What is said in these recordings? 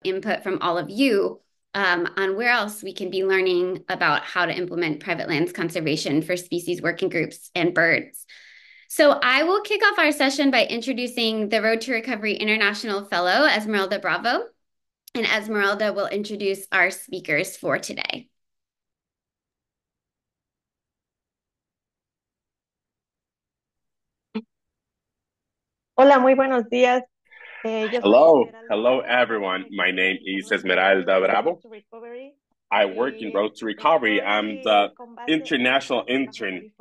input from all of you on where else we can be learning about how to implement private lands conservation for species working groups and birds. So I will kick off our session by introducing the Road to Recovery International Fellow, Esmeralda Bravo, and Esmeralda will introduce our speakers for today. Hola, muy buenos días. Hello everyone. My name is Esmeralda Bravo. I work in Road to Recovery. I'm the international intern.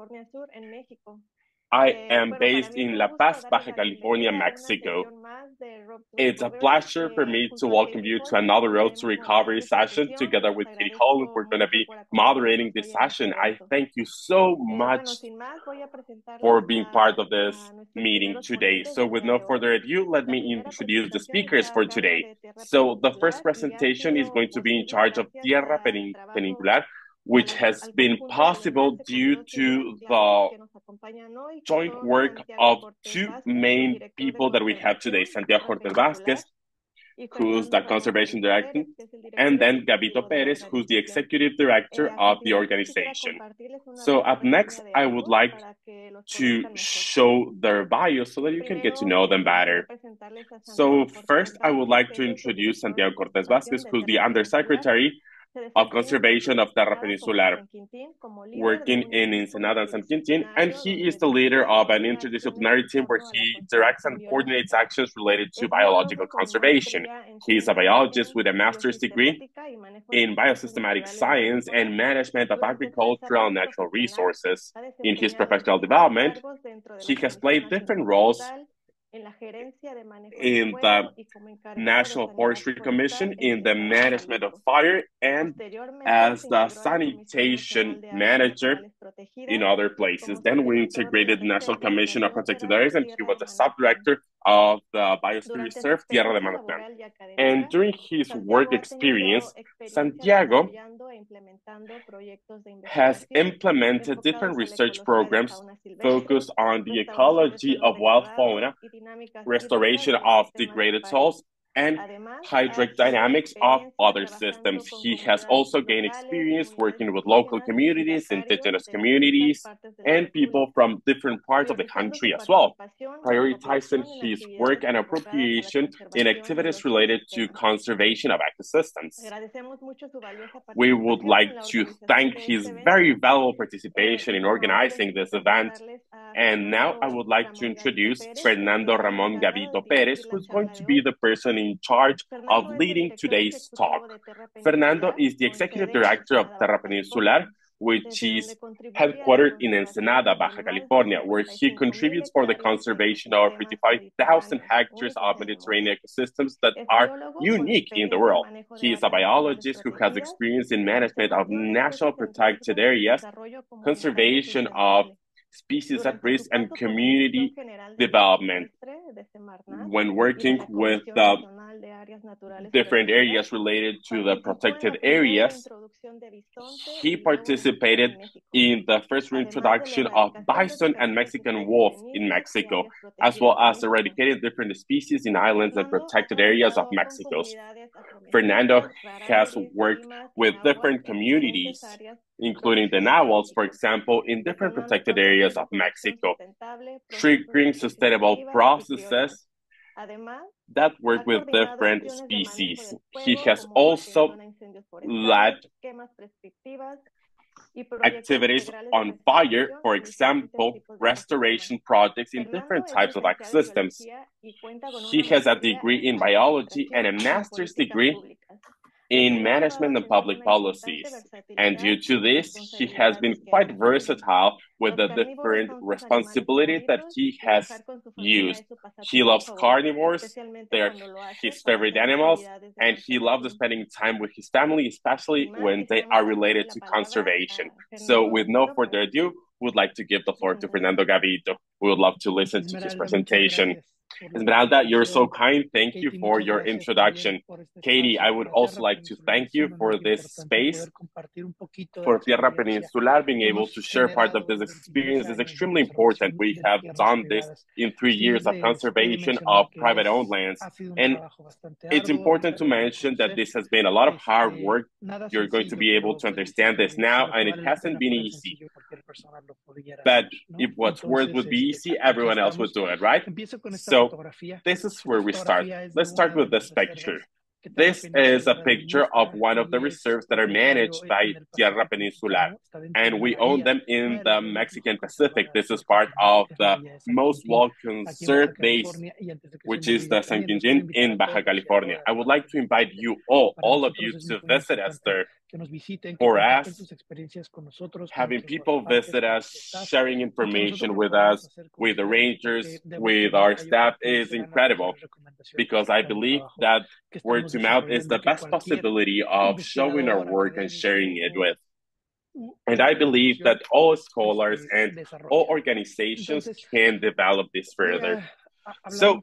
I am based in La Paz, Baja California, Mexico. It's a pleasure for me to welcome you to another Road to Recovery session together with Katie Holland. We're going to be moderating this session. I thank you so much for being part of this meeting today. So with no further ado, let me introduce the speakers for today. So the first presentation is going to be in charge of TerraPeninsular, which has been possible due to the joint work of two main people that we have today, Santiago Cortés, who's the conservation director, and then Gavito Perez, who's the executive director of the organization. So up next, I would like to show their bios so that you can get to know them better. So first, I would like to introduce Santiago Cortés Vázquez, who's the Undersecretary of Conservation of TerraPeninsular, working in Ensenada and San Quintin, and he is the leader of an interdisciplinary team where he directs and coordinates actions related to biological conservation. He is a biologist with a master's degree in biosystematic science and management of agricultural and natural resources. In his professional development, he has played different roles in the National Forestry Commission, in the management of fire, and as the sanitation manager in other places. Then we integrated the National Commission of Protected Areas, and he was the sub-director of the Biosphere Reserve Tierra de Manantial. And during his work experience, Santiago has implemented different research programs focused on the ecology of wild fauna, restoration of degraded soils, and hydrodynamics of other systems. He has also gained experience working with local communities, indigenous communities, and people from different parts of the country as well, prioritizing his work and appropriation in activities related to conservation of ecosystems. We would like to thank his very valuable participation in organizing this event. And now I would like to introduce Fernando Ramon Gavito Perez, who's going to be the person in charge of leading today's talk. Fernando is the executive director of TerraPeninsular, which is headquartered in Ensenada, Baja California, where he contributes for the conservation of 55,000 hectares of Mediterranean ecosystems that are unique in the world. He is a biologist who has experience in management of national protected areas, conservation of species at risk, and community development. When working with the different areas related to the protected areas, he participated in the first reintroduction of bison and Mexican wolf in Mexico, as well as eradicating different species in islands and protected areas of Mexico. Fernando has worked with different communities, including the Nahuals, for example, in different protected areas of Mexico, triggering sustainable processes that work with different species. He has also led activities on fire, for example, restoration projects in different types of ecosystems. He has a degree in biology and a master's degree in management and public policies. And due to this, he has been quite versatile with the different responsibilities that he has used. He loves carnivores, they're his favorite animals, and he loves spending time with his family, especially when they are related to conservation. So with no further ado, we would like to give the floor to Fernando Gavito. We would love to listen to his presentation. Esmeralda, you're so kind. Thank you for your introduction. Katie, I would also like to thank you for this space. For TerraPeninsular, being able to share part of this experience is extremely important. We have done this in 3 years of conservation of private-owned lands. And it's important to mention that this has been a lot of hard work. You're going to be able to understand this now, and it hasn't been easy. But if what's worth would be easy, everyone else would do it, right? So this is where we start. Let's start with this picture. This is a picture of one of the reserves that are managed by TerraPeninsular, and we own them in the Mexican Pacific. This is part of the most well-conserved base, which is the San Quintín in Baja California. I would like to invite you all of you, to visit us there. For us, having people visit us, sharing information with us, with the rangers, with our staff is incredible, because I believe that word to mouth is the best possibility of showing our work and sharing it with. And I believe that all scholars and all organizations can develop this further. So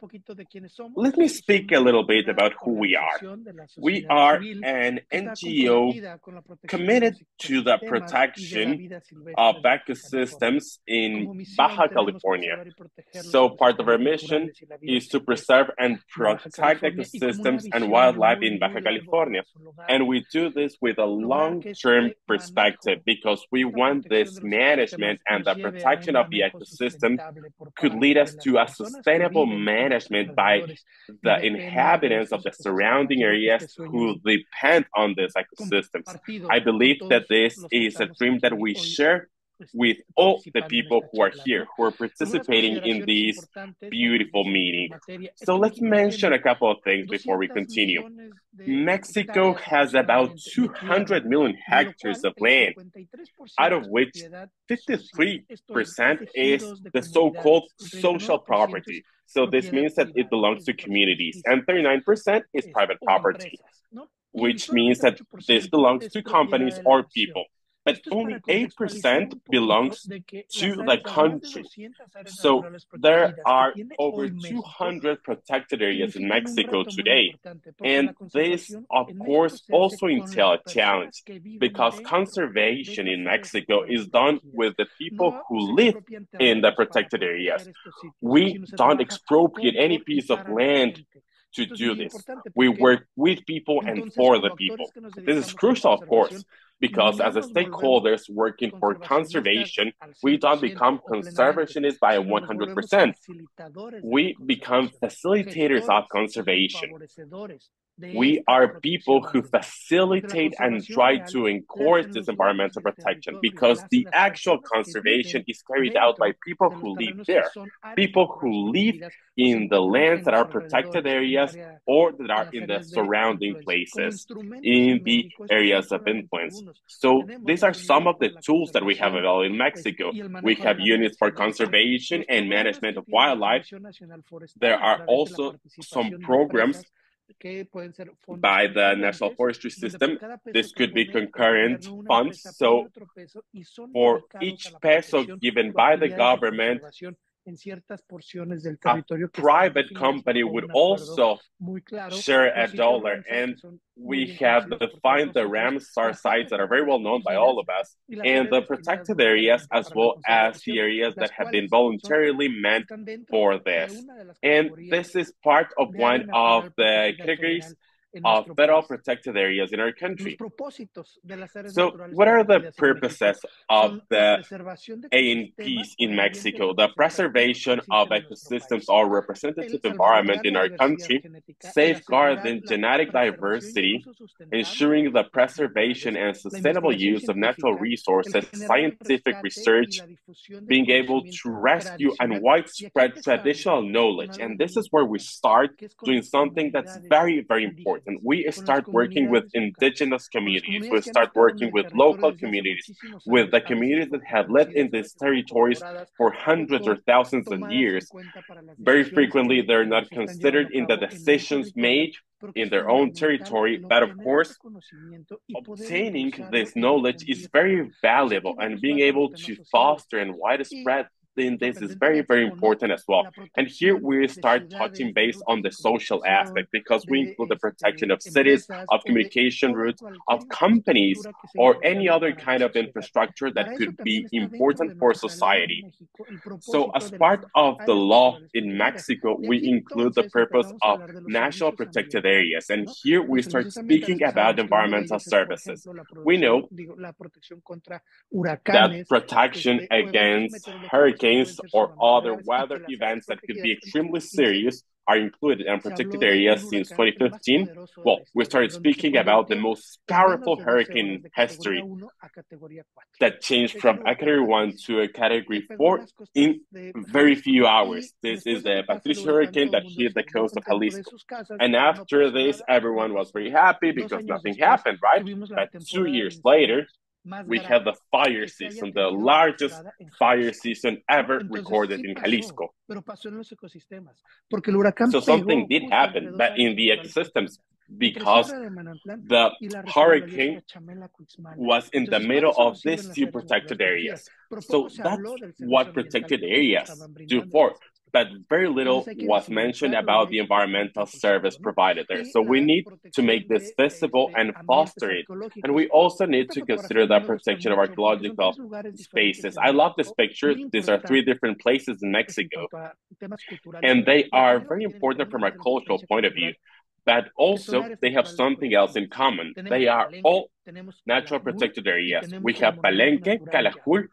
let me speak a little bit about who we are. We are an NGO committed to the protection of ecosystems in Baja California. So part of our mission is to preserve and protect ecosystems and wildlife in Baja California. And we do this with a long-term perspective, because we want this management and the protection of the ecosystem could lead us to a sustainable management by the inhabitants of the surrounding areas who depend on these ecosystems. I believe that this is a dream that we share with all the people who are here, who are participating in this beautiful meeting. So let's mention a couple of things before we continue. Mexico has about 200 million hectares of land, out of which 53% is the so-called social property. So this means that it belongs to communities, and 39% is private property, which means that this belongs to companies or people. But only 8% belongs to the country. So there are over 200 protected areas in Mexico today. And this, of course, also entails a challenge, because conservation in Mexico is done with the people who live in the protected areas. We don't expropriate any piece of land to do this. We work with people and for the people. This is crucial, of course, because as a stakeholders working for conservation, we don't become conservationists by 100%. We become facilitators of conservation. We are people who facilitate and try to encourage this environmental protection, because the actual conservation is carried out by people who live there, people who live in the lands that are protected areas or that are in the surrounding places, in the areas of influence. So these are some of the tools that we have available in Mexico. We have units for conservation and management of wildlife. There are also some programs by the National Forestry System. This could be concurrent funds. So for each peso given by the government, a private company would also share $1. And we have defined the Ramsar sites that are very well known by all of us, and the protected areas, as well as the areas that have been voluntarily meant for this. And this is part of one of the categories of federal protected areas in our country. So what are the purposes of the ANPs in Mexico? The preservation of ecosystems or representative environment in our country, safeguarding genetic diversity, ensuring the preservation and sustainable use of natural resources, scientific research, being able to rescue and widespread traditional knowledge. And this is where we start doing something that's very, very important. We start working with indigenous communities. We start working with local communities, with the communities that have lived in these territories for hundreds or thousands of years. Very frequently, they're not considered in the decisions made in their own territory, but of course, obtaining this knowledge is very valuable, and being able to foster and widespread in this is very, very important as well. And here we start touching base on the social aspect because we include the protection of cities, of communication routes, of companies, or any other kind of infrastructure that could be important for society. So as part of the law in Mexico, we include the purpose of national protected areas. And here we start speaking about environmental services. We know that protection against hurricanes or other weather events that could be extremely serious are included in protected areas since 2015. Well, we started speaking about the most powerful hurricane in history that changed from a Category 1 to a Category 4 in very few hours. This is the Patricia hurricane that hit the coast of Jalisco. And after this, everyone was very happy because nothing happened, right? But 2 years later, we had the fire season, the largest fire season ever recorded in Jalisco. So something did happen, but in the ecosystems, because the hurricane was in the middle of these two protected areas. So that's what protected areas do for. But very little was mentioned about the environmental service provided there. So we need to make this visible and foster it. And we also need to consider the protection of archaeological spaces. I love this picture. These are 3 different places in Mexico. And they are very important from a cultural point of view. But also, they have something else in common. They are all natural protected areas. We have Palenque, Calakmul,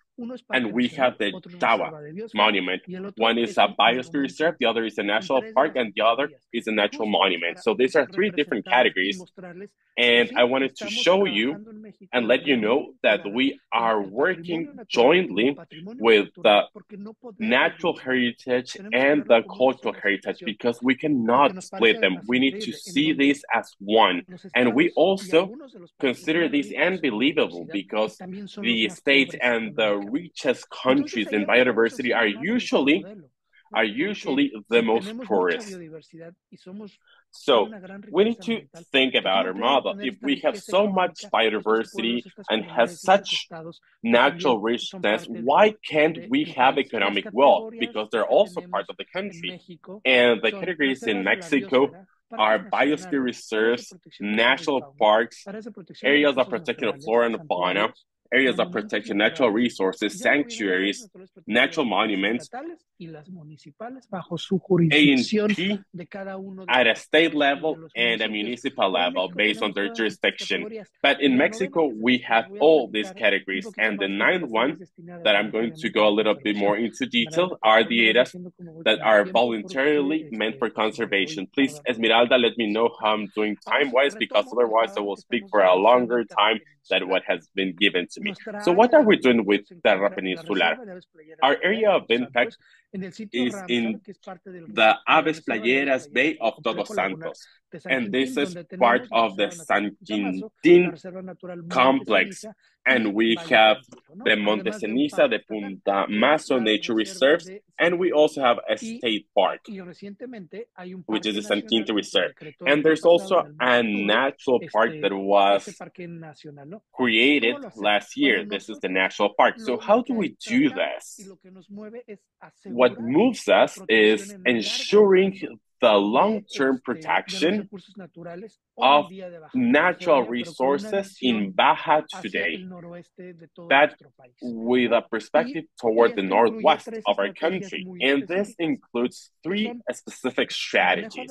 and we have the Tawa monument. One is a biosphere reserve, the other is a national park, and the other is a natural monument. So these are 3 different categories. And I wanted to show you and let you know that we are working jointly with the natural heritage and the cultural heritage because we cannot split them. We need to see this as one. And we also consider this unbelievable because the states and the richest countries in biodiversity are usually the most poorest. So we need to think about our model. If we have so much biodiversity and has such natural richness, why can't we have economic wealth? Because they're also part of the country. And the categories in Mexico are biosphere reserves, national parks, areas of protection of flora and fauna, areas of protection, natural resources, sanctuaries, natural monuments, A&P at a state level and a municipal level based on their jurisdiction. But in Mexico, we have all these categories. And the 9th one that I'm going to go a little bit more into detail are the areas that are voluntarily meant for conservation. Please, Esmeralda, let me know how I'm doing time-wise, because otherwise I will speak for a longer time than what has been given to me. So what are we doing with TerraPeninsular? Our area of impact is in the Aves Playeras Bay of Todos Santos. And this is part of the San Quintín complex. And we have the Monte Ceniza, the Punta Mazo Nature Reserves, and we also have a state park, which is the San Quintín Reserve. And there's also a natural park that was created last year. This is the national park. So how do we do this? What moves us is ensuring the long-term protection of natural resources in Baja today, but with a perspective toward the northwest of our country. And this includes 3 specific strategies: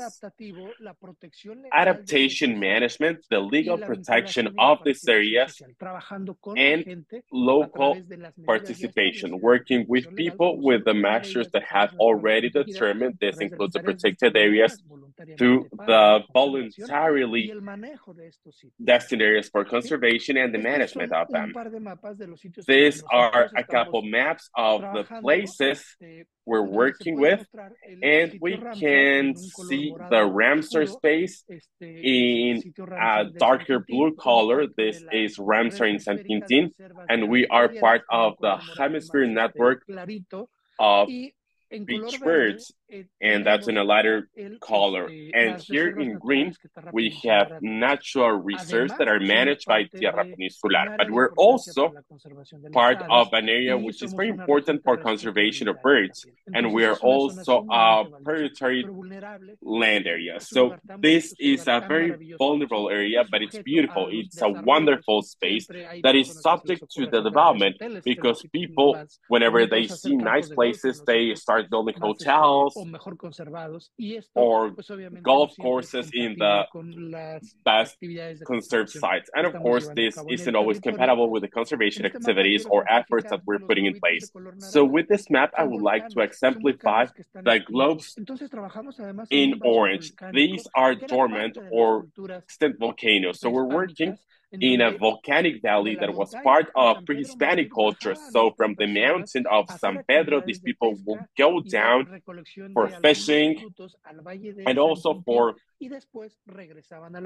adaptation management, the legal protection of these areas, and local participation, working with people with the measures that have already determined. This includes the protected areas through the voluntarily destined areas for conservation and the management of them. These are a couple maps of the places we're working with, and we can see the Ramsar space in a darker blue color. This is Ramsar in San Quintín, and we are part of the hemisphere network of beach birds and that's in a lighter color. And here in green, we have natural reserves that are managed by TerraPeninsular. But we're also part of an area which is very important for conservation of birds. And we are also a predatory land area. So this is a very vulnerable area, but it's beautiful. It's a wonderful space that is subject to the development because people, whenever they see nice places, they start building hotels or golf courses in the best conserved sites. And of course, this isn't always compatible with the conservation activities or efforts that we're putting in place. So with this map, I would like to exemplify the globes in orange. These are dormant or extinct volcanoes. So we're working in a volcanic valley that was part of pre-Hispanic culture. So from the mountain of San Pedro, these people will go down for fishing and also for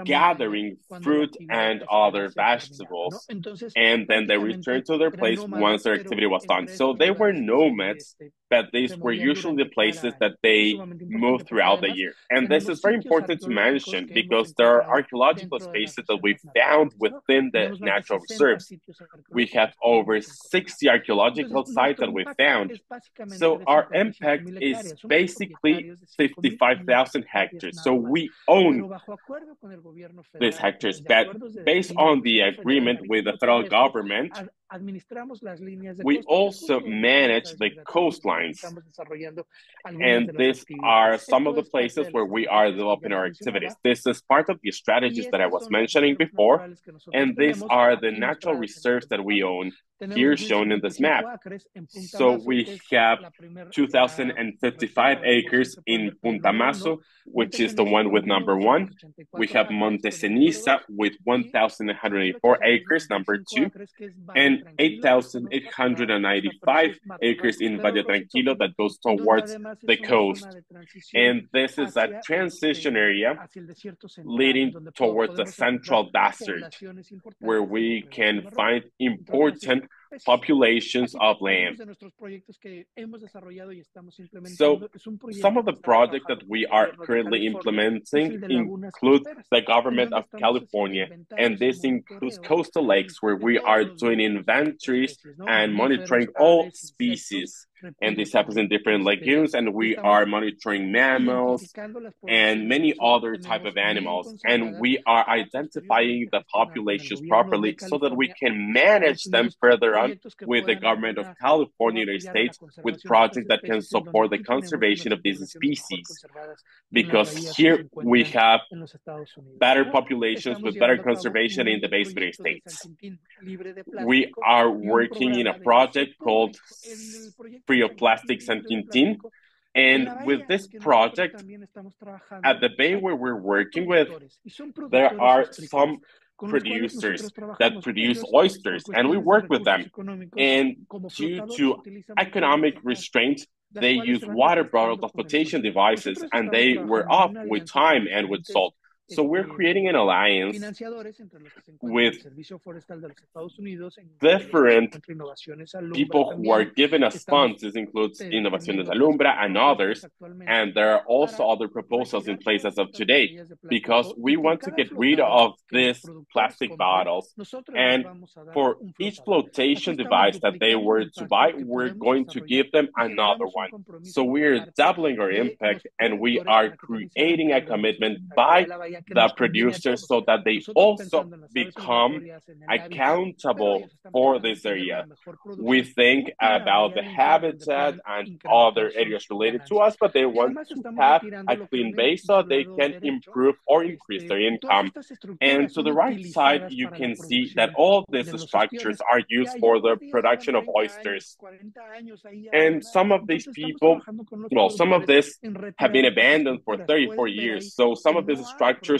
gathering fruit and other vegetables. And then they returned to their place once their activity was done. So they were nomads, but these were usually the places that they moved throughout the year. And this is very important to mention because there are archaeological spaces that we found within the natural reserves. We have over 60 archaeological sites that we found. So our impact is basically 55,000 hectares. So we own these hectares, but based on the agreement with the federal government, we also manage the coastlines. And these are some of the places where we are developing our activities. This is part of the strategies that I was mentioning before, and these are the natural reserves that we own, here shown in this map. So we have 2,055 acres in Punta Mazo, which is the one with number 1. We have Monte Ceniza with 1,184 acres, number 2, and 8,895 acres in Valle Tranquilo that goes towards the coast. And this is a transition area leading towards the central desert, where we can find important populations of land. So some of the projects that we are currently implementing include the government of California, and this includes coastal lakes where we are doing inventories and monitoring all species. And this happens in different lagoons, and we are monitoring mammals and many other type of animals. And we are identifying the populations properly so that we can manage them further on with the government of California, United States, with projects that can support the conservation of these species. Because here we have better populations with better conservation in the base of the United States. We are working in a project called Free of Plastic San Quintin. And with this project, at the bay where we're working with, there are some producers that produce oysters, and we work with them. And due to economic restraints, they use water bottle transportation devices, and they were off with time and with salt. So we're creating an alliance with different people who are giving us funds. This includes Innovaciones Alumbra and others. And there are also other proposals in place as of today, because we want to get rid of these plastic bottles. And for each flotation device that they were to buy, we're going to give them another one. So we're doubling our impact, and we are creating a commitment by the producers so that they also become accountable for this area. We think about the habitat and other areas related to us, but they want to have a clean base so they can improve or increase their income. And to the right side, you can see that all these structures are used for the production of oysters. And some of these people, well, some of this have been abandoned for 34 years. So some of these structures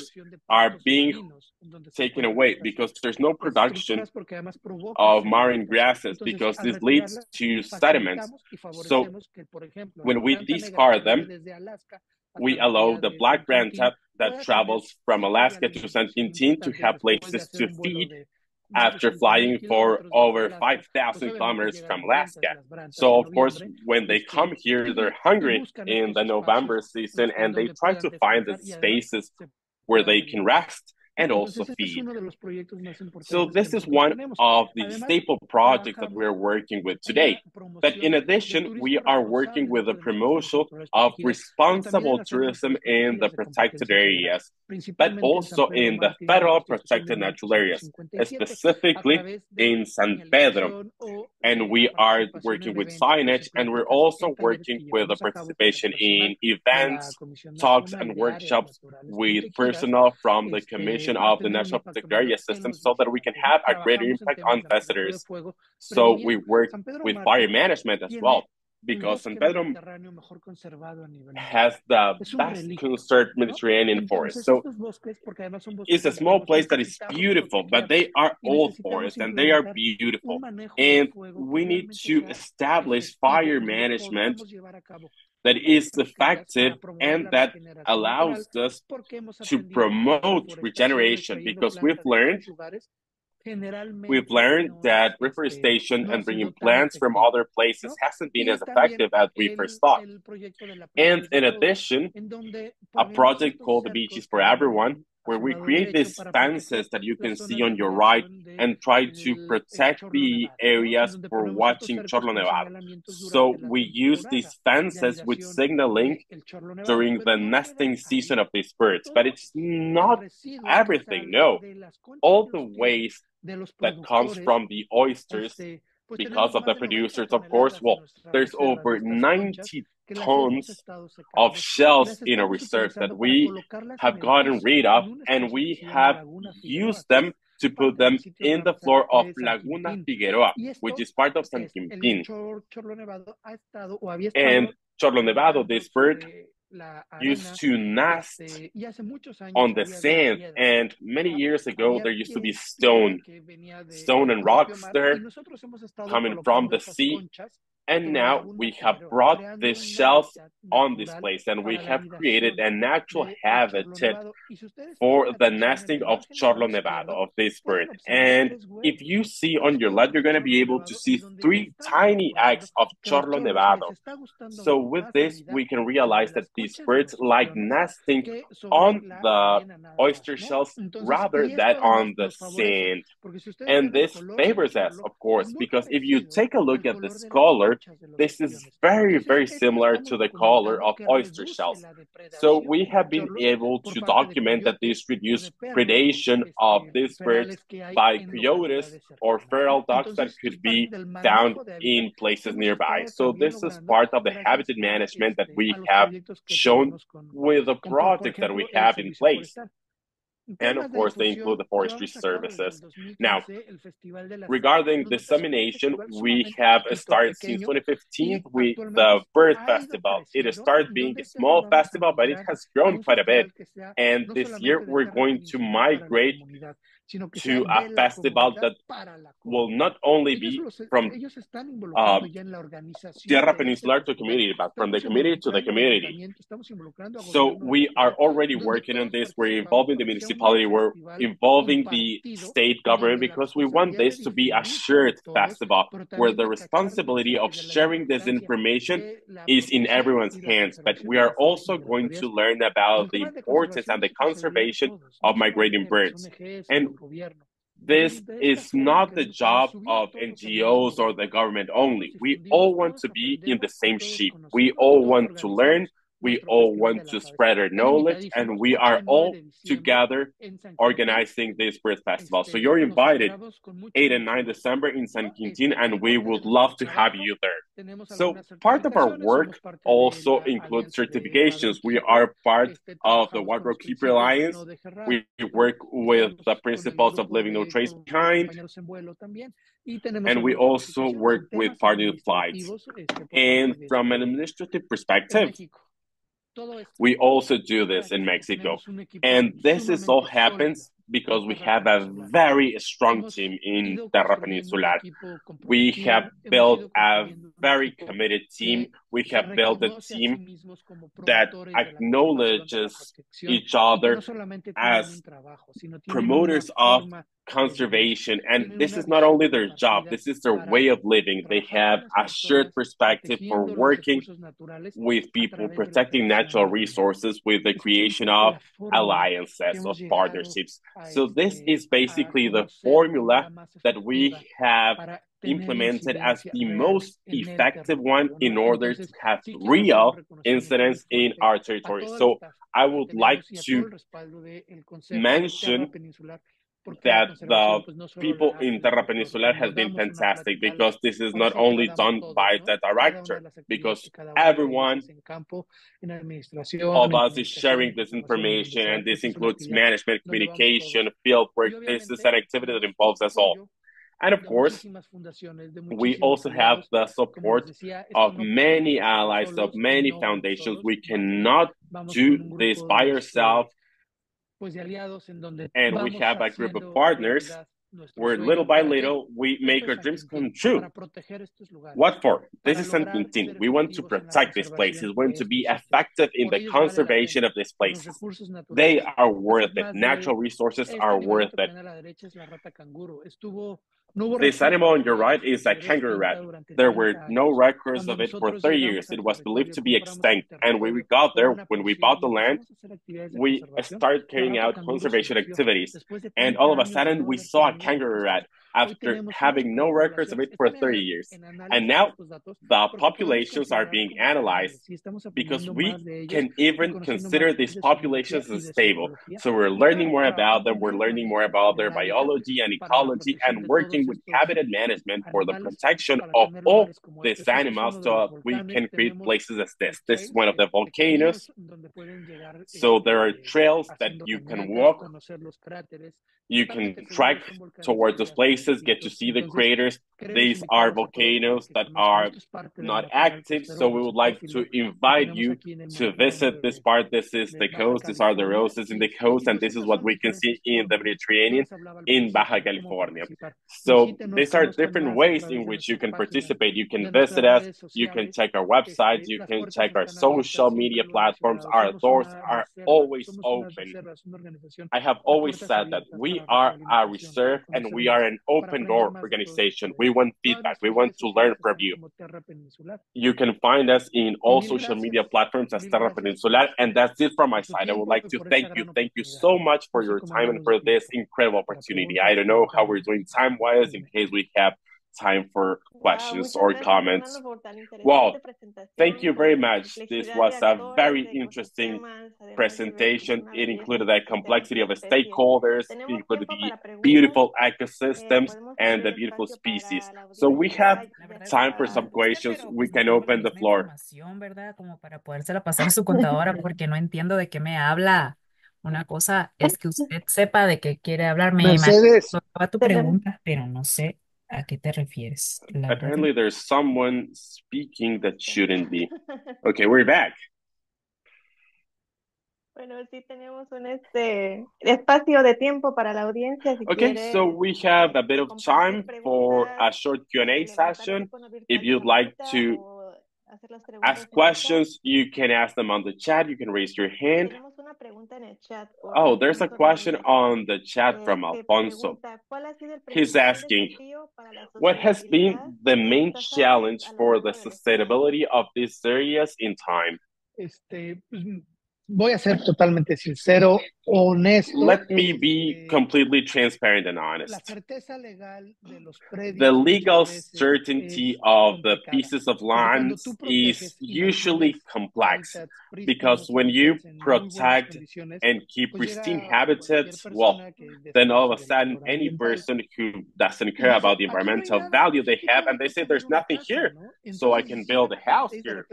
are being taken away because there's no production of marine grasses, because this leads to sediments. So when we discard them, we allow the black brant that travels from Alaska to San Quintin to have places to feed after flying for over 5,000 kilometers from Alaska. So, of course, when they come here, they're hungry in the November season, and they try to find the spaces where they can rest and also feed. So this is one of the staple projects that we're working with today. But in addition, we are working with the promotion of responsible tourism in the protected areas, but also in the federal protected natural areas, specifically in San Pedro. And we are working with signage, and we're also working with the participation in events, talks, and workshops with personnel from the Commission of the National Protected Area System so that we can have a greater impact on visitors. So we work with fire management as well, because San Pedro has the best conserved Mediterranean forest. So it's a small place that is beautiful, but they are old forests and they are beautiful. And we need to establish fire management that is effective and that allows us to promote regeneration, because we've learned that reforestation and bringing plants from other places hasn't been as effective as we first thought. And in addition, a project called the Beaches for Everyone, where we create these fences that you can see on your right and try to protect the areas for watching Chorlo Nevado. So we use these fences with signaling during the nesting season of these birds, but it's not everything, no. All the waste that comes from the oysters, because of the producers, of course, well, there's over 90 tons of shells in a reserve that we have gotten rid of, and we have used them to put them in the floor of Laguna Figueroa, which is part of San Quintín. And Chorlo Nevado, this bird, used to nest on the sand, and many years ago there used to be stone and rocks there coming from the sea, and now we have brought these shells on this place, and we have created a natural habitat for the nesting of Chorlo Nevado, of this bird. And if you see on your left, you're going to be able to see 3 tiny eggs of Chorlo Nevado. So with this, we can realize that these birds like nesting on the oyster shells rather than on the sand. And this favors us, of course, because if you take a look at this color, this is very, very similar to the color of oyster shells. So we have been able to document that this reduced predation of these birds by coyotes or feral dogs that could be found in places nearby. So this is part of the habitat management that we have shown with the projects that we have in place. And of course, they include the forestry services. Now, regarding dissemination, we have started since 2015 with the Bird Festival. It started being a small festival, but it has grown quite a bit. And this year, we're going to migrate to a festival that will not only be from TerraPeninsular to community, but from the community to the community. So we are already working on this. We're involving the municipality, we're involving the state government, because we want this to be a shared festival where the responsibility of sharing this information is in everyone's hands. But we are also going to learn about the importance and the conservation of migrating birds. And this is not the job of NGOs or the government only. We all want to be in the same ship. We all want to learn. We all want to spread our knowledge, and we are all together organizing this bird festival. So you're invited 8 and 9 December in San Quintín, and we would love to have you there. So part of our work also includes certifications. We are part of the White Rock Keeper Alliance. We work with the principles of leaving no trace behind. And we also work with partner flights. And from an administrative perspective, we also do this in Mexico. And this is all happens because we have a very strong team in TerraPeninsular. We have built a very committed team. We have built a team that acknowledges each other as promoters of conservation. And this is not only their job, this is their way of living. They have a shared perspective for working with people, protecting natural resources with the creation of alliances, of partnerships. So this is basically the formula that we have implemented as the most effective one in order to have real incidents in our territory. So I would like to mention that the people in TerraPeninsular has been fantastic because this is not only done by the director, because everyone of us is sharing this information, and this includes management, communication, field work. This is an activity that involves us all. And of course, we also have the support of many allies, of many foundations. We cannot do this by ourselves. And we have a group of partners where little by little we make our dreams come true. What for? This is San Quintin. We want to protect these places. We want to be effective in the conservation of these places. They are worth it. Natural resources are worth it. This animal on your right is a kangaroo rat. There were no records of it for 30 years. It was believed to be extinct. And when we got there, when we bought the land, we started carrying out conservation activities. And all of a sudden, we saw a kangaroo rat after having no records of it for 30 years. And now the populations are being analyzed because we can even consider these populations as stable. So we're learning more about them. We're learning more about their biology and ecology and working with habitat management for the protection of all these animals so we can create places as this. This is one of the volcanoes. So there are trails that you can walk. You can trek towards those places, get to see the craters. These are volcanoes that are not active, so we would like to invite you to visit this part. This is the coast. These are the roses in the coast, and this is what we can see in the Mediterranean in Baja California. So these are different ways in which you can participate. You can visit us. You can check our website. You can check our social media platforms. Our doors are always open. I have always said that we are a reserve and we are an open door organization. We want feedback. We want to learn from you. You can find us in all social media platforms as TerraPeninsular. And that's it from my side. I would like to thank you. Thank you so much for your time and for this incredible opportunity. I don't know how we're doing time-wise in case we have time for questions or comments. Well, thank you very much. This was a very interesting presentation. It included the complexity of the stakeholders, it included the beautiful ecosystems and the beautiful species. So we have time for some questions. We can open the floor. Como para podérsela pasar a su contadora porque no entiendo de qué me habla. Una cosa es que usted sepa de qué quiere hablar. Me imagino Mercedes, tu pregunta, pero no sé a qué te refieres. La verdad. Apparently there's someone speaking that shouldn't be. Okay, we're back. Bueno, sí tenemos un espacio de tiempo para la audiencia. Si Okay, quiere, so we have a bit of time for a short Q&A session. If you'd like to ask questions, you can ask them on the chat. You can raise your hand. Oh, there's a question on the chat from Alfonso. He's asking, what has been the main challenge for the sustainability of these areas in time? voy a ser totalmente sincero, honesto. Let me be completely transparent and honest. The legal certainty of the pieces of land is usually complex because when you protect and keep pristine habitats, well, then all of a sudden any person who doesn't care about the environmental value they have and they say there's nothing here, so I can build a house here.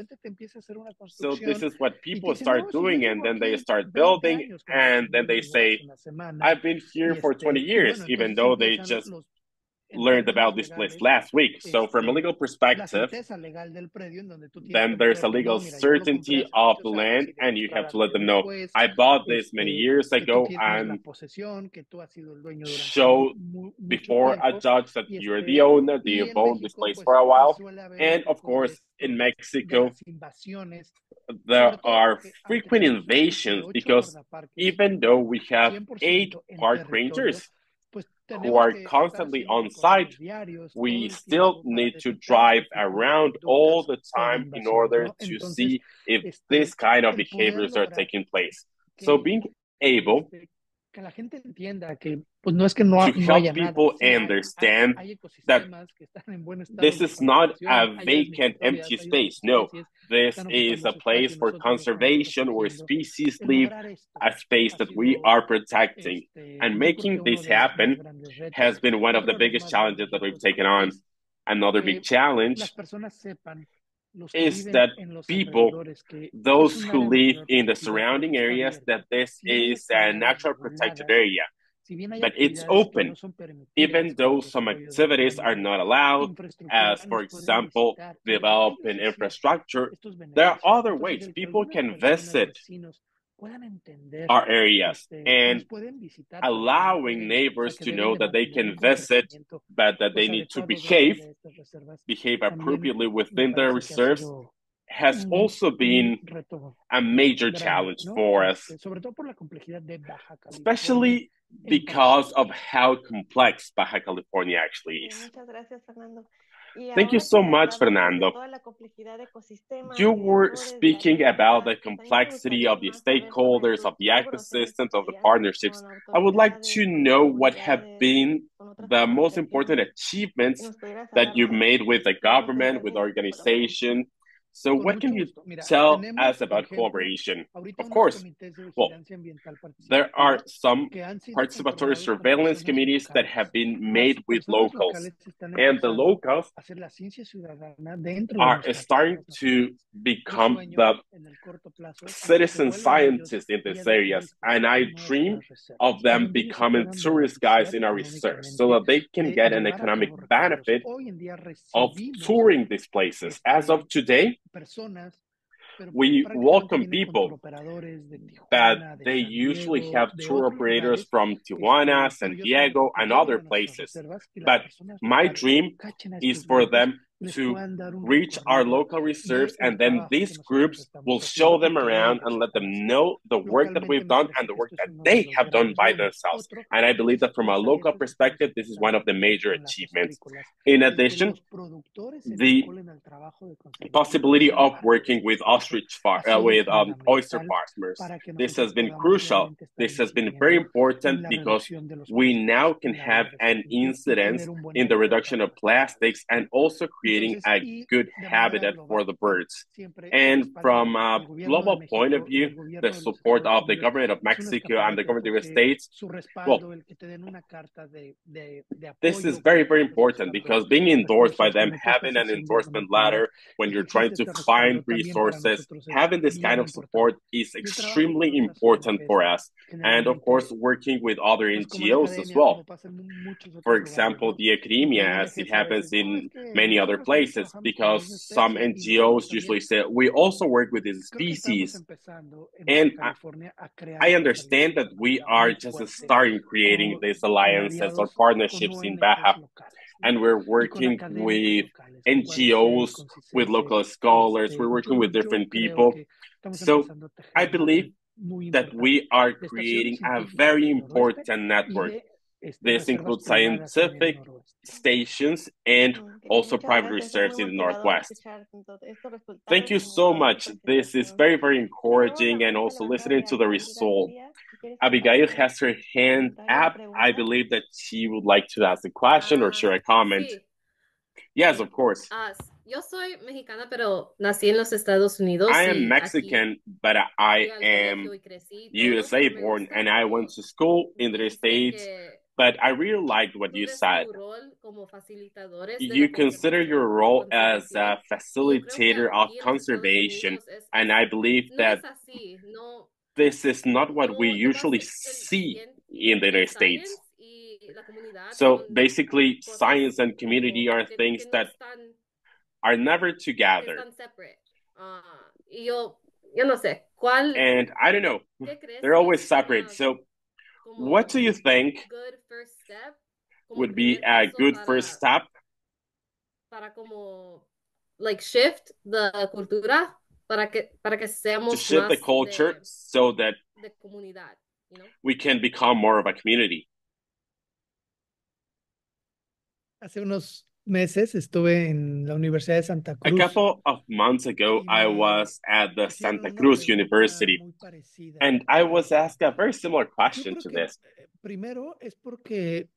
So this is what people start doing, and then they start building, and then they say, I've been here for 20 years, even though they just learned about this place last week. So from a legal perspective, then there's a legal certainty of the land, and you have to let them know, I bought this many years ago, and show before a judge that you're the owner, that you've owned this place for a while. And of course, in Mexico, there are frequent invasions because even though we have 8 park rangers, who are constantly on site, we still need to drive around all the time in order to see if this kind of behaviors are taking place. So being able to help people understand that this is not a vacant, empty space. No, this is a place for conservation where species live, a space that we are protecting. And making this happen has been one of the biggest challenges that we've taken on. Another big challenge is that people, those who live in the surrounding areas, that this is a natural protected area, but it's open, even though some activities are not allowed, as for example, developing infrastructure. There are other ways people can visit our areas, and allowing neighbors to know that they can visit, but that they need to behave appropriately within their reserves has also been a major challenge for us, especially because of how complex Baja California actually is. Thank you so much, Fernando. You were speaking about the complexity of the stakeholders, of the ecosystems, of the partnerships. I would like to know what have been the most important achievements that you made with the government, with the organization. So what can you tell us about collaboration? Of course, well, there are some participatory surveillance committees that have been made with locals, and the locals are starting to become the citizen scientists in these areas, and I dream of them becoming tourist guides in our research so that they can get an economic benefit of touring these places. As of today, we welcome people, but they usually have tour operators from Tijuana, Santiago, and other places. But my dream is for them to reach our local reserves, and then these groups will show them around and let them know the work that we've done and the work that they have done by themselves. And I believe that from a local perspective, this is one of the major achievements. In addition, the possibility of working with oyster farmers. This has been crucial. This has been very important because we now can have an incidence in the reduction of plastics and also creating a good habitat for the birds. And from a global point of view, the support of the government of Mexico and the government of the States, well, this is very, very important because being endorsed by them, having an endorsement letter when you're trying to find resources, having this kind of support is extremely important for us. And of course, working with other NGOs as well. For example, the academia, as it happens in many other places, because some NGOs usually say, we also work with these species. And I understand that we are just starting creating these alliances or partnerships in Baja, and we're working with NGOs, with local scholars, we're working with different people. So I believe that we are creating a very important network. This includes scientific stations and also private research in the Northwest. Thank you so much. This is very, very encouraging, and also listening to the result. Abigail has her hand up. I believe that she would like to ask a question or share a comment. Sí. Yes, of course. Yo soy mexicana, pero nací en los Estados Unidos. I am Mexican, but I am USA born, and I went to school in the States. But I really liked what you said. You consider your role as a facilitator of conservation, and I believe that this is not what we usually see in the United States. So basically, science and community are things that are never together. And I don't know, they're always separate. So what do you think would be a good first step shift the cultura para que seamos to shift the culture so that de comunidad, we can become more of a community? Hace unos meses estuve en la Universidad de Santa A Cruz couple of months ago, y I me was at the hicieron Santa una Cruz pregunta University, muy parecida. and I was asked a very similar Yo question creo to que this. primero es porque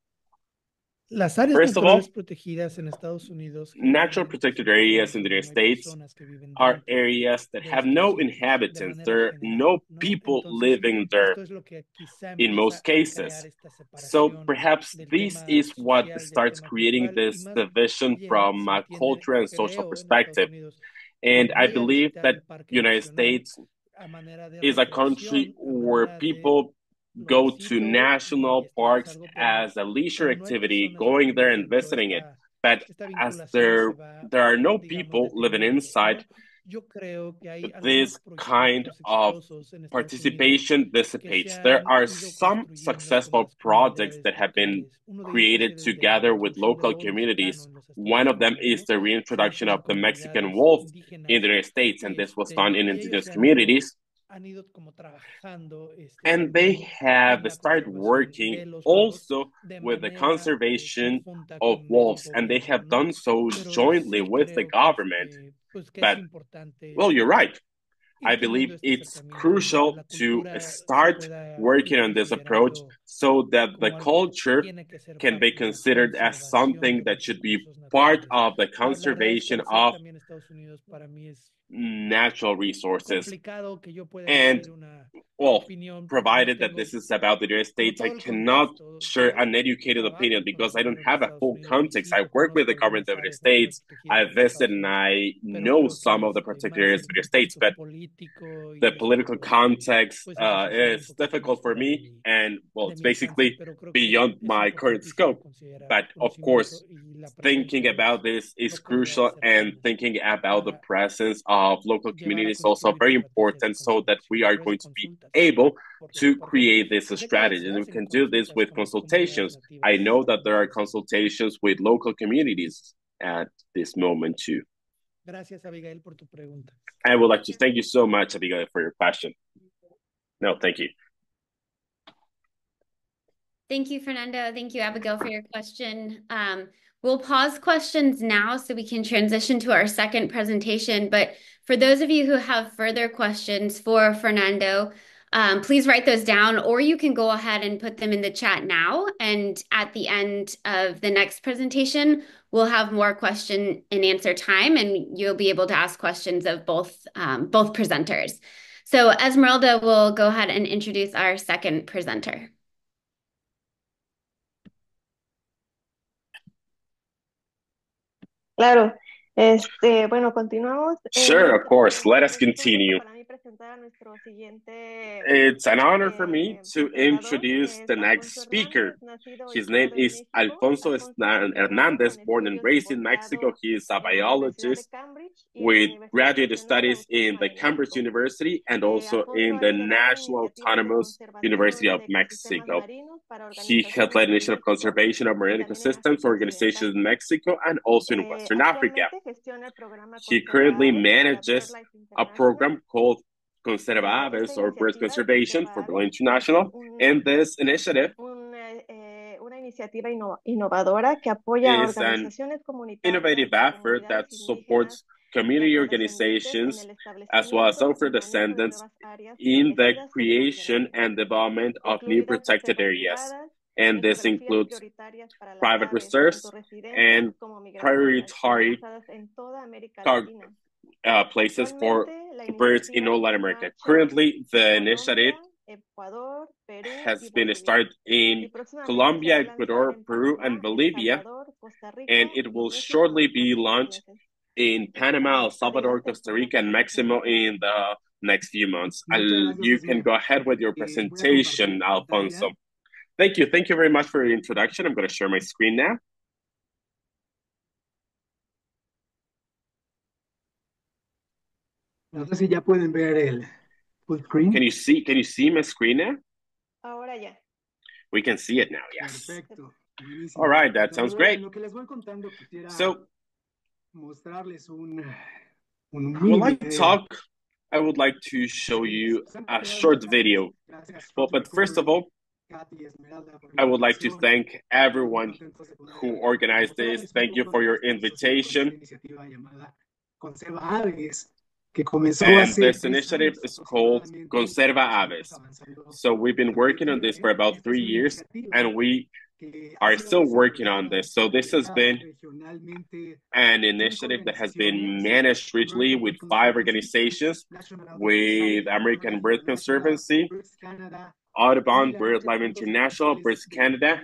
las áreas First of naturales all, protegidas en Estados Unidos natural generalmente protected son áreas areas in the donde United no hay States personas que viven are dentro areas that de have estos no sitios de inhabitants. manera There are general, no ¿no? people Entonces, living there esto es lo que quizá in empieza most a crear cases. esta So separación perhaps del this tema is what social, del starts tema creating cultural y this más division bien from se a entiende, cultural and social creo, en Estados perspective. Unidos, que And I voy a believe visitar that el Parque United Nacional States a manera de is a country recreación, a where manera de people lo go to visito y national esto no es parks algo penal, as a leisure pero no hay activity, personas que going there viven and dentro. visiting it. But Esta as vinculación se va, there are no digamos, people living deteniendo, inside, ¿no? Yo creo que hay algunos this kind proyectos of exitosos en Estados Unidos participation que se dissipates. There han are ido some construyendo con successful las projects comunidades that have been locales. Uno de ellos nace created desde la together with introducción del local lobo mexicano communities. en los One Estados of them Unidos, is ¿no? the Se hizo reintroduction en of the Mexican comunidades wolf in the indígenas United States, and this was done in y ellos indigenous se communities. han ido como trabajando And they también have en la started conservación working de los lobos also de with the manera conservation conjunta of con el wolves, and they gobierno, have ¿no? done so Pero jointly sí with the creo que, government. pues que es But, importante well, you're right. I ir teniendo believe este it's acercamiento y que crucial la to cultura se start pueda working ir on this approach considerando so that the como algo que culture tiene que ser can be parte de la considered as conservación something de that los should be recursos part naturales. of the La verdad es que conservation al ser of también Estados Unidos, para mí es natural resources. complicado que yo pueda And, emitir una well, opinión porque no provided that tengo this is about the United como States, I todo el cannot contexto. share Yo an educated opinion trabajo con el because I don't gobierno de los have a Estados full Unidos, context. I visito, work with the conozco government algunas of the United áreas naturales States. I protegidas de los visit Estados and Unidos, I pero know creo some que of the particular más areas of el the United States, contexto but político the y political esto, context pues eso sí sale un is poquito más difficult for fuera me, and well, de it's mi alcance, basically pero creo que beyond es my current importantísimo scope. considerar But el of conocimiento course, y la thinking presencia de about las this is crucial, localidades and cercanas thinking about the para presence of local llevar a communities is also construir very estrategias de important so that we conservación are por going eso to be consultas, able to porque create this sé que strategy. se And we hacen can do this consultas with con las comunidades consultations. I nativas know that there are estadounidenses. consultations with local communities at this moment too. Gracias, Abigail, por tu pregunta. I would like to thank you so much, Abigail, for your question. No, thank you. Thank you, Fernando. Thank you, Abigail, for your question. We'll pause questions now so we can transition to our second presentation. But for those of you who have further questions for Fernando, please write those down, or you can go ahead and put them in the chat now. And at the end of the next presentation, we'll have more question and answer time, and you'll be able to ask questions of both presenters. So Esmeralda will go ahead and introduce our second presenter. Claro, bueno, continuamos. Sure, of course. Let us Es un gusto continue. para mí presentar a nuestro siguiente It's an honor for me to presentador. introduce Es the next Alfonso speaker. Hernández, nacido y His name criado en is México. Alfonso Alfonso se graduó Hernandez, con born and estudios de raised in Mexico. posgrado He is a en la Universidad de biologist Cambridge y en la with Universidad graduate Nacional studies in Autónoma the de Cambridge México. University and also Alfonso in ha the liderado National iniciativas de Autonomous University conservación of de ecosistemas Mexico. marinos para He has organizaciones led en initiative of México conservation of y marine también en ecosystems África for Occidental. organizations in Mexico and also in Western Africa. Actualmente gestiona el programa He Conserva currently Aves para manages BirdLife a International. program called Conserva Esta Aves or Bird iniciativa de Conservation Conserva for Aves BirdLife es International. And this initiative una iniciativa innovadora que apoya a is an organizaciones comunitarias innovative de effort that comunidades indígenas supports y community afrodescendientes en organizations el as well as establecimiento y manejo de afro-descendants nuevas áreas in the protegidas creation subnacionales, and development of new incluidas protected reservas areas. privadas And en this geografías includes prioritarias para las private aves, tanto reserves residentes and como migratorias, priority organizadas en toda América tar- Latina. places for Actualmente, la birds in iniciativa all está Latin en America. marcha Currently, en the initiative Colombia, Ecuador, Perú y has been Bolivia. started Y in próximamente se va Colombia, a lanzar Ecuador, en Peru, and Panamá, El Bolivia, Salvador, Costa and Rica it y will México en shortly los be próximos launched meses. in Panama, El Salvador, Adelante, Costa Rica, Alfonso, and con tu Mexico in presentación. the next few months. Muchas gracias, You can Esmer. go ahead with your Voy a presentation, compartir Alfonso. pantalla. Thank you. Thank you very much for your introduction. I'm going to share my screen now. No sé si ya pueden ver el full screen. Can you see my screen now? Ahora ya. We can see it now, yes. Perfecto. Buenísimo. All right, that sounds great. En lo que les voy contando, quisiera So, mostrarles un while I video. talk, I would like to show you a short video. Well, but first of all, I would like to thank everyone who organized this. Thank you for your invitation. And this initiative is called Conserva Aves. So we've been working on this for about 3 years, and we are still working on this. So this has been an initiative that has been managed regionally with 5 organizations, with American Bird Conservancy, Audubon, BirdLife International, Birds Canada,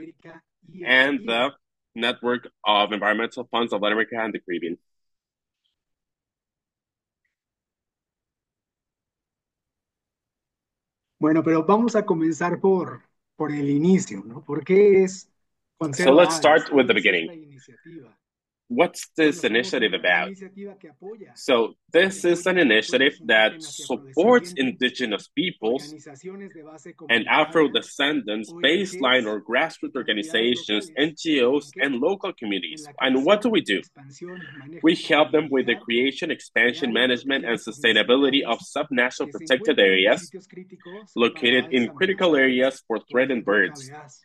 and the Network of Environmental Funds of Latin America and the Caribbean. Bueno, pero vamos a comenzar por el inicio, ¿no? ¿Por qué es So let's Conserva start Aves? with the ¿Qué es esta beginning. iniciativa? What's this Bueno, initiative una about? iniciativa que apoya So this is an initiative that supports indigenous peoples organizaciones de base and comunitaria, Afro-descendants, baseline or grassroots organizations, NGOs, and local communities. And what do? expansión, manejo, We help them with the creation, expansion, management, and sustainability of subnational que se protected encuentran en areas sitios críticos located para in aves critical amenazadas, areas for por threatened ejemplo, birds. KBAs.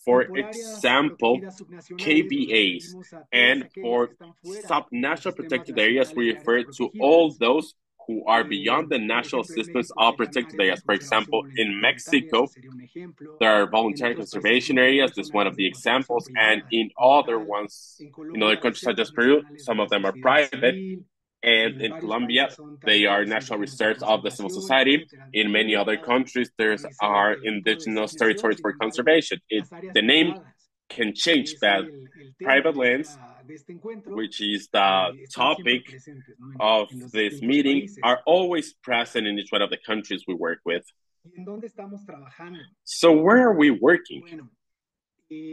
For Por áreas example, protegidas subnacionales, nos KBAs, referimos a todas and aquellas for que están fuera de los subnational sistemas protected areas, we nacionales de refer áreas to all protegidas. those who are beyond the Por national ejemplo, en systems México of se protected llama áreas areas. de For conservación example, in voluntaria, Mexico, ese sería un ejemplo. there are En voluntary otros países conservation europeos areas. This son is one áreas of de the conservación examples. And privada. in Como other tal, ones, en in Colombia other las countries such as reservas Peru, nacionales some son of them are responsabilidad private. civil. And in Varios Colombia, países son they también are national centros de reserves of the civil conservación, society. etcétera. In many other Cada countries, there se are el tipo de indigenous designación, territories sin for embargo, conservation. las áreas The name privadas, can que change, es but el tema private lands, de este encuentro, which is the están siempre topic presentes, ¿no? of en los this distintos meeting, países. are always present in each one of the countries we work with. ¿Y en dónde estamos trabajando? So where are we working? Bueno,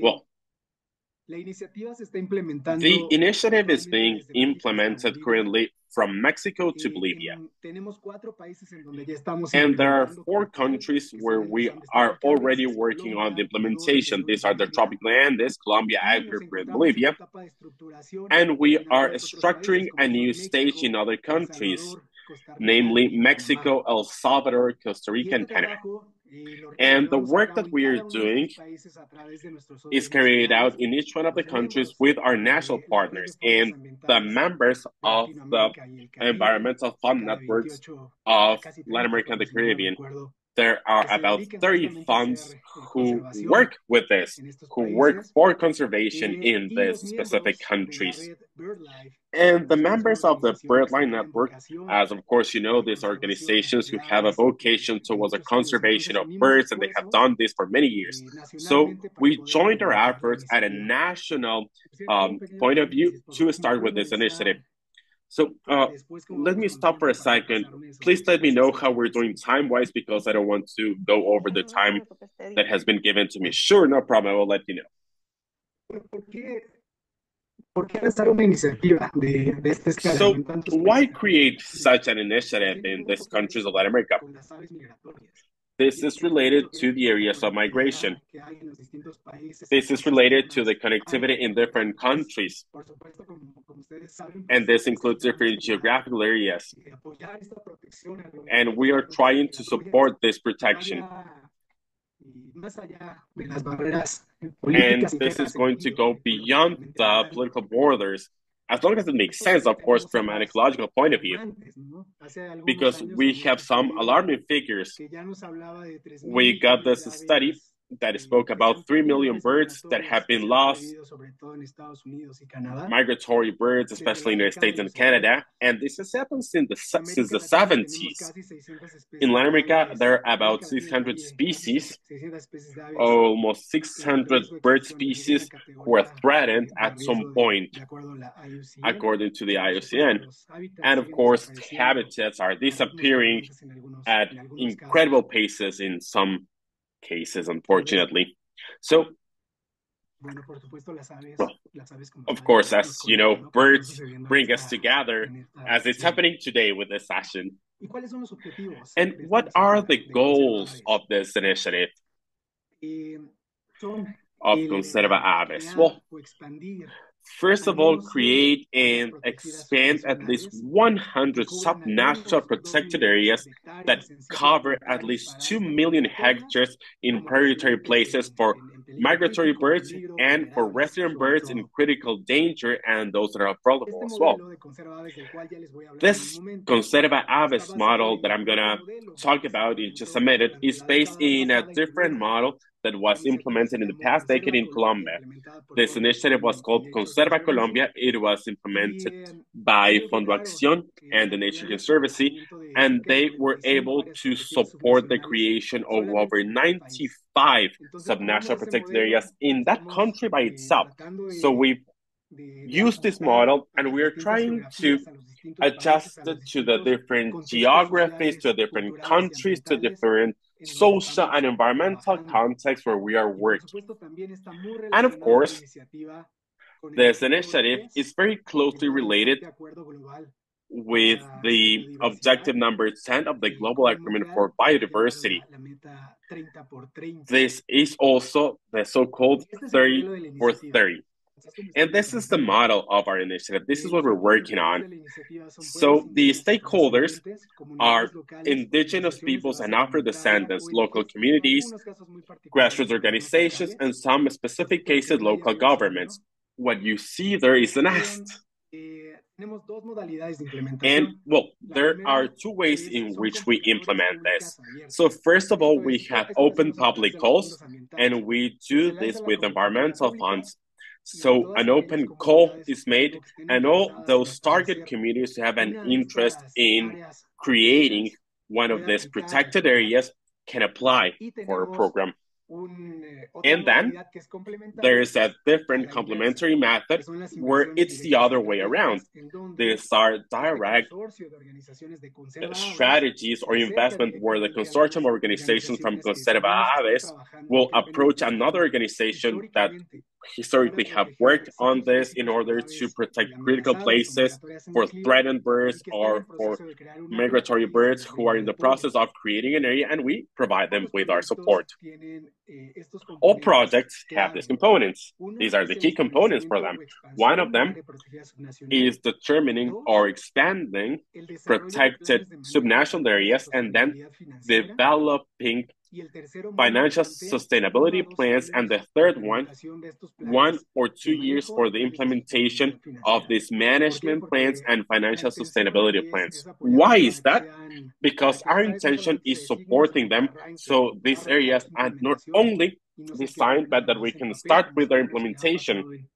Well, la iniciativa se está implementando the initiative is actualmente being desde México hasta implemented Bolivia. currently from Mexico to Bolivia. Tenemos 4 países en donde ya estamos And there are implementando 4 como tal, countries que where son we donde están are ubicadas, already es working on the Colombia, Ecuador, implementation. Perú y These are the Bolivia. tropical Andes, Colombia, Y Ecuador, nos Peru, and encontramos en Bolivia. una etapa de estructuración And we en are algunos otros structuring países, como a son new stage in México, other El countries, Salvador, Costa Rica namely y Panamá. Mexico, El Salvador, Costa Y Rica, este and Panama. trabajo lo And the llevamos a work cabo that en we are cada uno de doing estos países a través de nuestros is socios carried out nacionales, in each one of the los countries miembros with our national de la Red de partners Fondos and the Ambientales members de of the Latinoamérica y el Caribe, environmental fund cerca de networks 28, of casi Latin 30 America and the fondos, si mal no Caribbean. recuerdo, There are que se about dediquen 30 justamente a funds hacer who conservación work with this, en estos who work países. for conservation in Y these los specific miembros de la countries. red BirdLife, And the son members of the organizaciones que BirdLine tienen Network, vocación as of course you know, de these conservación organizations de who have a aves vocation de towards the muchos años. conservation Entonces of unimos birds, and they have esfuerzos done this for many years. So nacionalmente para we poder joined our implementar la efforts at a iniciativa. national Por cierto, un pequeño point of view paréntesis, por to favor, ¿me start with pueden this initiative. avisar So después cómo let me vamos con stop for a tiempo para no second. pasarme esos Please 8 let me meses know que how we're tenemos? doing time-wise, because I don't want to go over the No, no te time preocupes, te that digo. has been given to me. Sure, no problem. I will let you know. ¿Por qué lanzar una iniciativa de esta escala, ¿no? So En tantos why países? create such an initiative in these countries of Latin America? Con las aves migratorias. This is related to the areas of migration. Que hay en los distintos países, This is related to the ecosistemas, connectivity in áreas different protectoras. countries. Por supuesto, como ustedes saben, And this pues, includes tratamos different de geographical areas. apoyar esta protección a lo And we are largo trying de to las support migratorias this que protection. vaya más allá de las barreras And políticas this is internas en going to México, go que puedan beyond realmente the ayudar. political borders, as long as it makes sense, of course, Tenemos from an cifras ecological point of view, alarmantes, ¿no? Hace algunos because años we salió have un some estudio alarming figures. que ya nos hablaba de 3,000 We got millones this de study aves that que spoke se about han 3 perdido, million aves birds that migratorias have que been se han lost, perdido sobre todo en Estados Unidos y Canadá migratory birds, desde especially la in the década States de and los 70. Canada. And this has happened since En the América Latina tenemos 70s. casi 600 In especies Latin de America, aves. there are En about América Latina y el 600 Caribe, casi species, 600 especies de aves almost en 600 riesgo de bird extinción. Esa es una species who are categoría threatened de at some riesgo point, de acuerdo a la IUCN. according to the Por supuesto, IUCN. los hábitats And of siguen course, desapareciendo habitats are a ritmos disappearing alarmantes at en algunos incredible casos. paces in some cases, unfortunately. So, Bueno, por supuesto, las aves como of tal course, nos as you know, conectan, ¿no? Como está birds sucediendo bring us together, en esta as it's sesión. happening today with this session. ¿Y cuáles son los objetivos And de esta what are the iniciativa de Conserva goals Aves? of this initiative Son of el Conserva Aves? crear Well, o expandir First of all, create and expand at least 100 subnational protected areas that cover at least 2 million hectares in priority places for migratory birds and for resident birds in critical danger and those that are vulnerable as well. This Conserva Aves model that I'm going to talk about in just a minute is based in a different model that was implemented in the past decade in Colombia. This initiative was called Conserva Colombia. It was implemented by Fondo Acción and the Nature Conservancy, and they were able to support the creation of over 95 subnational protected areas in that country by itself. So we've used this model, and we are trying to adjust it to the different geographies, to different countries, to different social and environmental contexts where we are working. And of course, this initiative is very closely related with the objective number 10 of the Global Agreement for Biodiversity. This is also the so-called 30 for 30. And this is the model of our initiative. This is what we're working on. So the stakeholders are indigenous peoples and Afro-descendants, local communities, grassroots organizations, and some specific cases, local governments. What you see there is a nest. And, well, there are two ways in which we implement this. So first of all, we have open public calls, and we do this with environmental funds. So an open call is made, and all those target communities who have an interest in creating one of these protected areas can apply for a program. And then there's a different complementary method where it's the other way around. These are direct strategies or investment where the consortium organizations from Conserva Aves will approach another organization that historically have worked on this in order to protect critical places for threatened birds or for migratory birds who are in the process of creating an area, and we provide them with our support. All projects have these components. These are the key components for them. One of them is determining or expanding protected subnational areas and then developing financial sustainability plans, and the third one, 1 or 2 years for the implementation of these management plans and financial sustainability plans. Why is that? Because our intention is supporting them so these areas are not only designed, but that we can start with their implementation.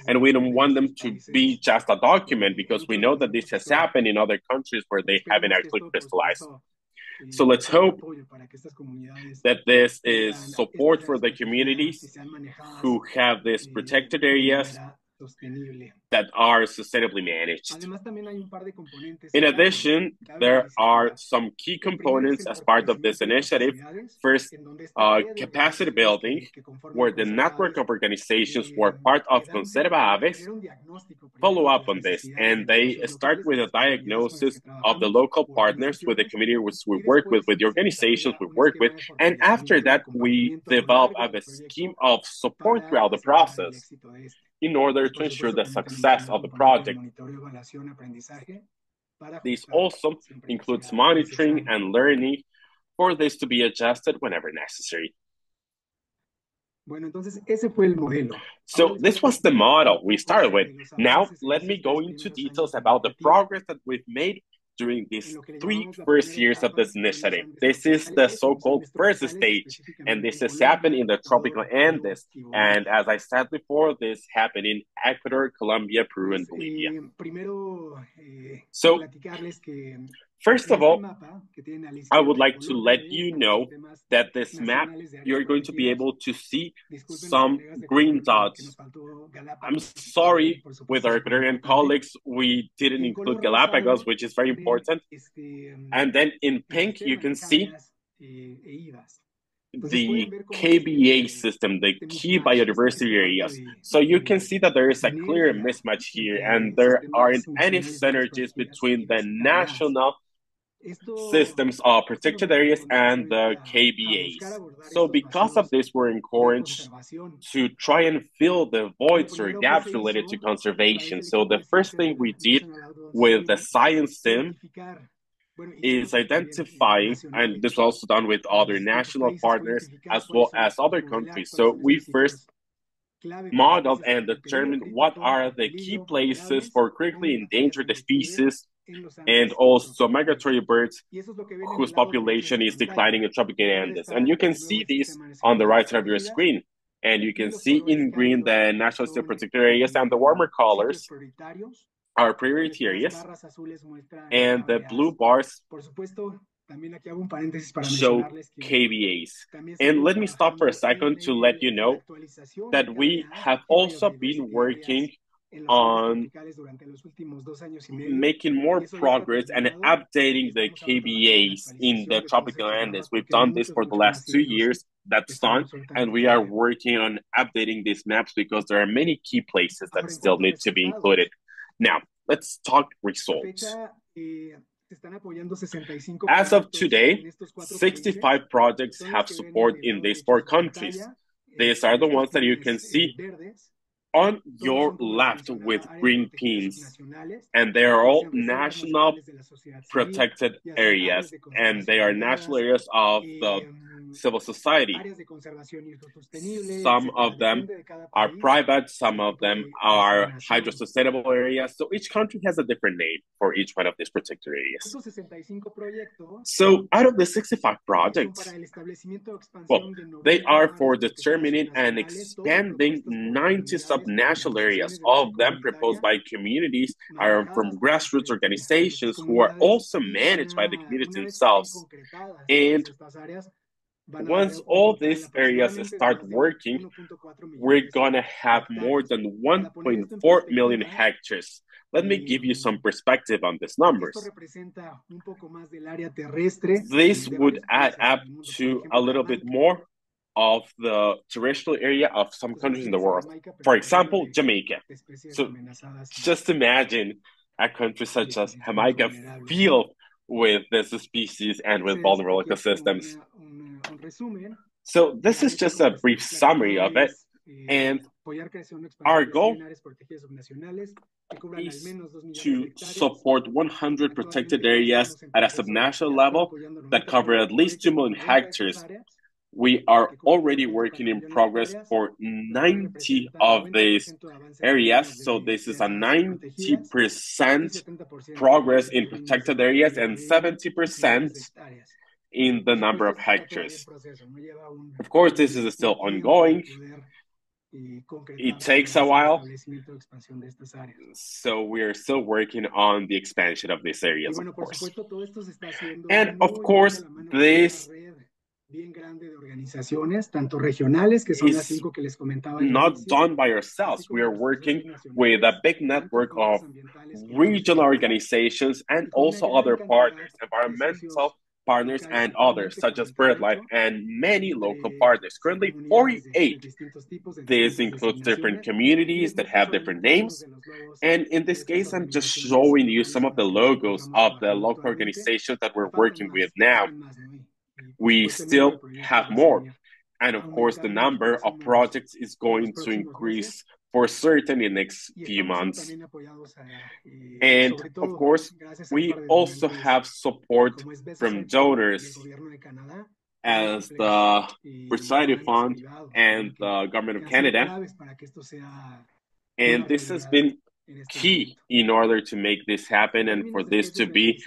And we don't want them to be just a document, because we know that this has happened in other countries where they haven't actually crystallized. So let's hope that this is support for the communities who have these protected areas that are sustainably managed. In addition, there are some key components as part of this initiative. First, capacity building, where the network of organizations who are part of Conserva Aves follow up on this, and they start with a diagnosis of the local partners with the community which we work with the organizations we work with, and after that, we develop a scheme of support throughout the process in order to ensure the success of the project. This also includes monitoring and learning for this to be adjusted whenever necessary. So this was the model we started with. Now, let me go into details about the progress that we've made during these 3 first years of this initiative. This is the so-called first stage, and this has happened in the tropical Andes. And as I said before, this happened in Ecuador, Colombia, Peru, and Bolivia. So, first of all, I would like to let you know that this map, you're going to be able to see some green dots. I'm sorry, with our Ecuadorian colleagues, we didn't include Galapagos, which is very important. And then in pink, you can see the KBA system, the key biodiversity areas. So you can see that there is a clear mismatch here, and there aren't any synergies between the national systems of protected areas and the KBAs. So because of this, we're encouraged to try and fill the voids or gaps related to conservation. So the first thing we did with the science team is identifying, and this was also done with other national partners as well as other countries. So we first modeled and determined what are the key places for critically endangered species and also migratory birds whose population is declining in tropical Andes. And you can see this on the right side of your screen. And you can see in green the national still protected areas, and the warmer colors are priority areas, and the blue bars show KBAs. And let me stop for a second to let you know that we have also been working on making more progress and updating the KBAs in the tropical Andes. We've done this for the last 2 years, that's done, and we are working on updating these maps because there are many key places that still need to be included. Now, let's talk results. As of today, 65 projects have support in these 4 countries. These are the ones that you can see on your left with green pins, and they are all national protected areas, and they are national areas of the civil society. Some of them are private, some of them are hydro-sustainable areas, so each country has a different name for each one of these protected areas. So out of the 65 projects, well, they are for determining and expanding 90 sub-national areas. All of them proposed by communities are from grassroots organizations who are also managed by the community themselves. And once all these areas start working, we're gonna have more than 1.4 million hectares. Let me give you some perspective on these numbers. This would add up to a little bit more of the terrestrial area of some countries in the world. For example, Jamaica. So just imagine a country such as Jamaica filled with this species and with vulnerable ecosystems. So this is just a brief summary of it, and our goal is to support 100 protected areas at a subnational level that cover at least 2 million hectares. We are already working in progress for 90 of these areas, so this is a 90% progress in protected areas and 70% in the number of hectares. Of course, this is still ongoing. It takes a while, so we are still working on the expansion of these areas, of course. And of course, this is not done by ourselves. We are working with a big network of regional organizations and also other partners, environmental partners and others, such as BirdLife and many local partners. Currently 48. This includes different communities that have different names. And in this case, I'm just showing you some of the logos of the local organizations that we're working with now. We still have more. And of course, the number of projects is going to increase for certain in the next few months. And of course, we also have support from donors as the Society Fund and the Government of Canada. And this has been key in order to make this happen and for this to be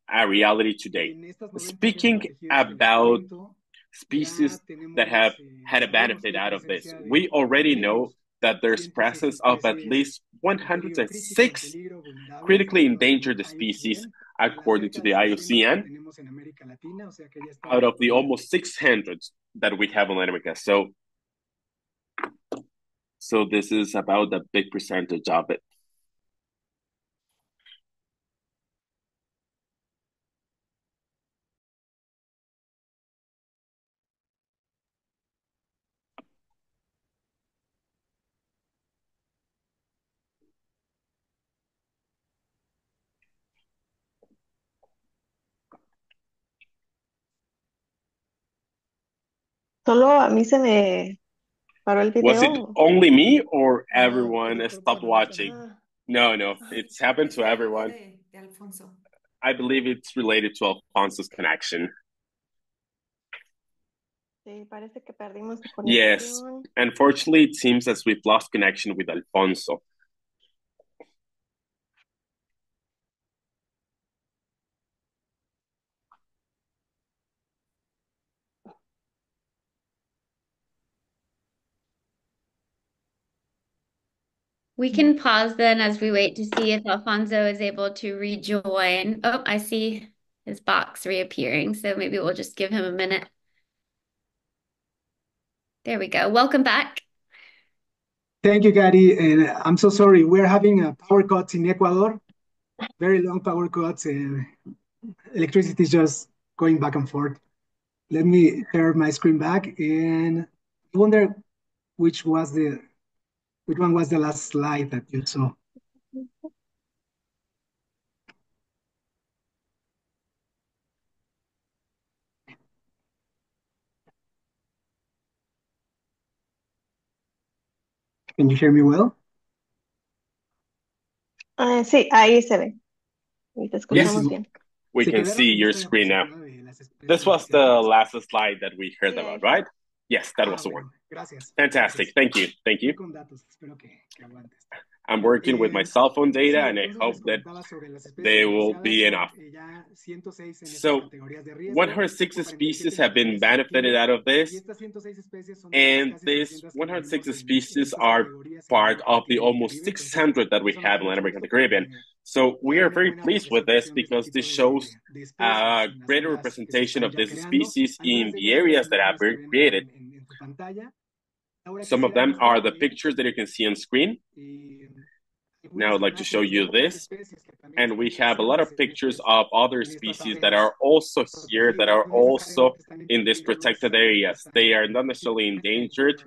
a reality today. Speaking about species that have had a benefit out of this, we already know that there's presence of at least 106 critically endangered species according to the IUCN out of the almost 600 that we have in Latin America. So this is about a big percentage of it. Solo a mí se me paró el Was it video. only me or No, everyone creo fue stopped para mí también. watching? Ah, No, Ay, it's happened to dije algo everyone. de Alfonso. I believe it's related to Alfonso's connection. sí, parece que perdimos la Yes, conexión. unfortunately, it seems as we've lost connection with Alfonso. We can pause then as we wait to see if Alfonso is able to rejoin. Oh, I see his box reappearing, so maybe we'll just give him a minute. There we go. Welcome back. Thank you, Gary. And I'm so sorry. We're having a power cuts in Ecuador, very long power cuts, and electricity is just going back and forth. Let me share my screen back, and I wonder which was the which one was the last slide that you saw. Can you hear me well? Sí, ahí se ve. Y te escuchamos Yes, Buenísimo. bien. we Se can quedaron see en your esta screen now. diapositiva de las especies This de las was que the hablamos. last slide that we heard Sí, about, ahí right? está. Yes, that was Ah, the one. bueno, gracias. Fantastic. Gracias. Thank you. Estoy con datos, espero que aguantes. I'm working with my cell phone data, Sí, and I entonces hope les that comentaba sobre las especies they will beneficiadas, be son enough. ya 106 en estas So, categorías de riesgo, 106 47 species have been indicaciones en benefited equilibrio, out of y this, estas 106 especies son de las and casi these 700 que 106 tenemos en species estas are categorías en part América of the Latina y el almost Caribe. Entonces, 600 that we eso nos have da in Latin mucho America and the gusto Caribbean. porque So we hay are una very buena pleased with this representación de este because this tipo shows de especies a en las greater zonas que se representation están of ya these creando. species in Algunas de the ellas son las areas that have imágenes que been ven acá created. en tu pantalla. Ahora Some of quisiera them are the mostrarles pictures that you can see on screen. Now algunas I'd like to show imágenes de you otras this. especies que también And están we have a lot presentes of pictures of other en estas species that áreas are also here, that protegidas. are No also necesariamente están en in these peligro, protected solamente areas. están They are not necessarily endangered.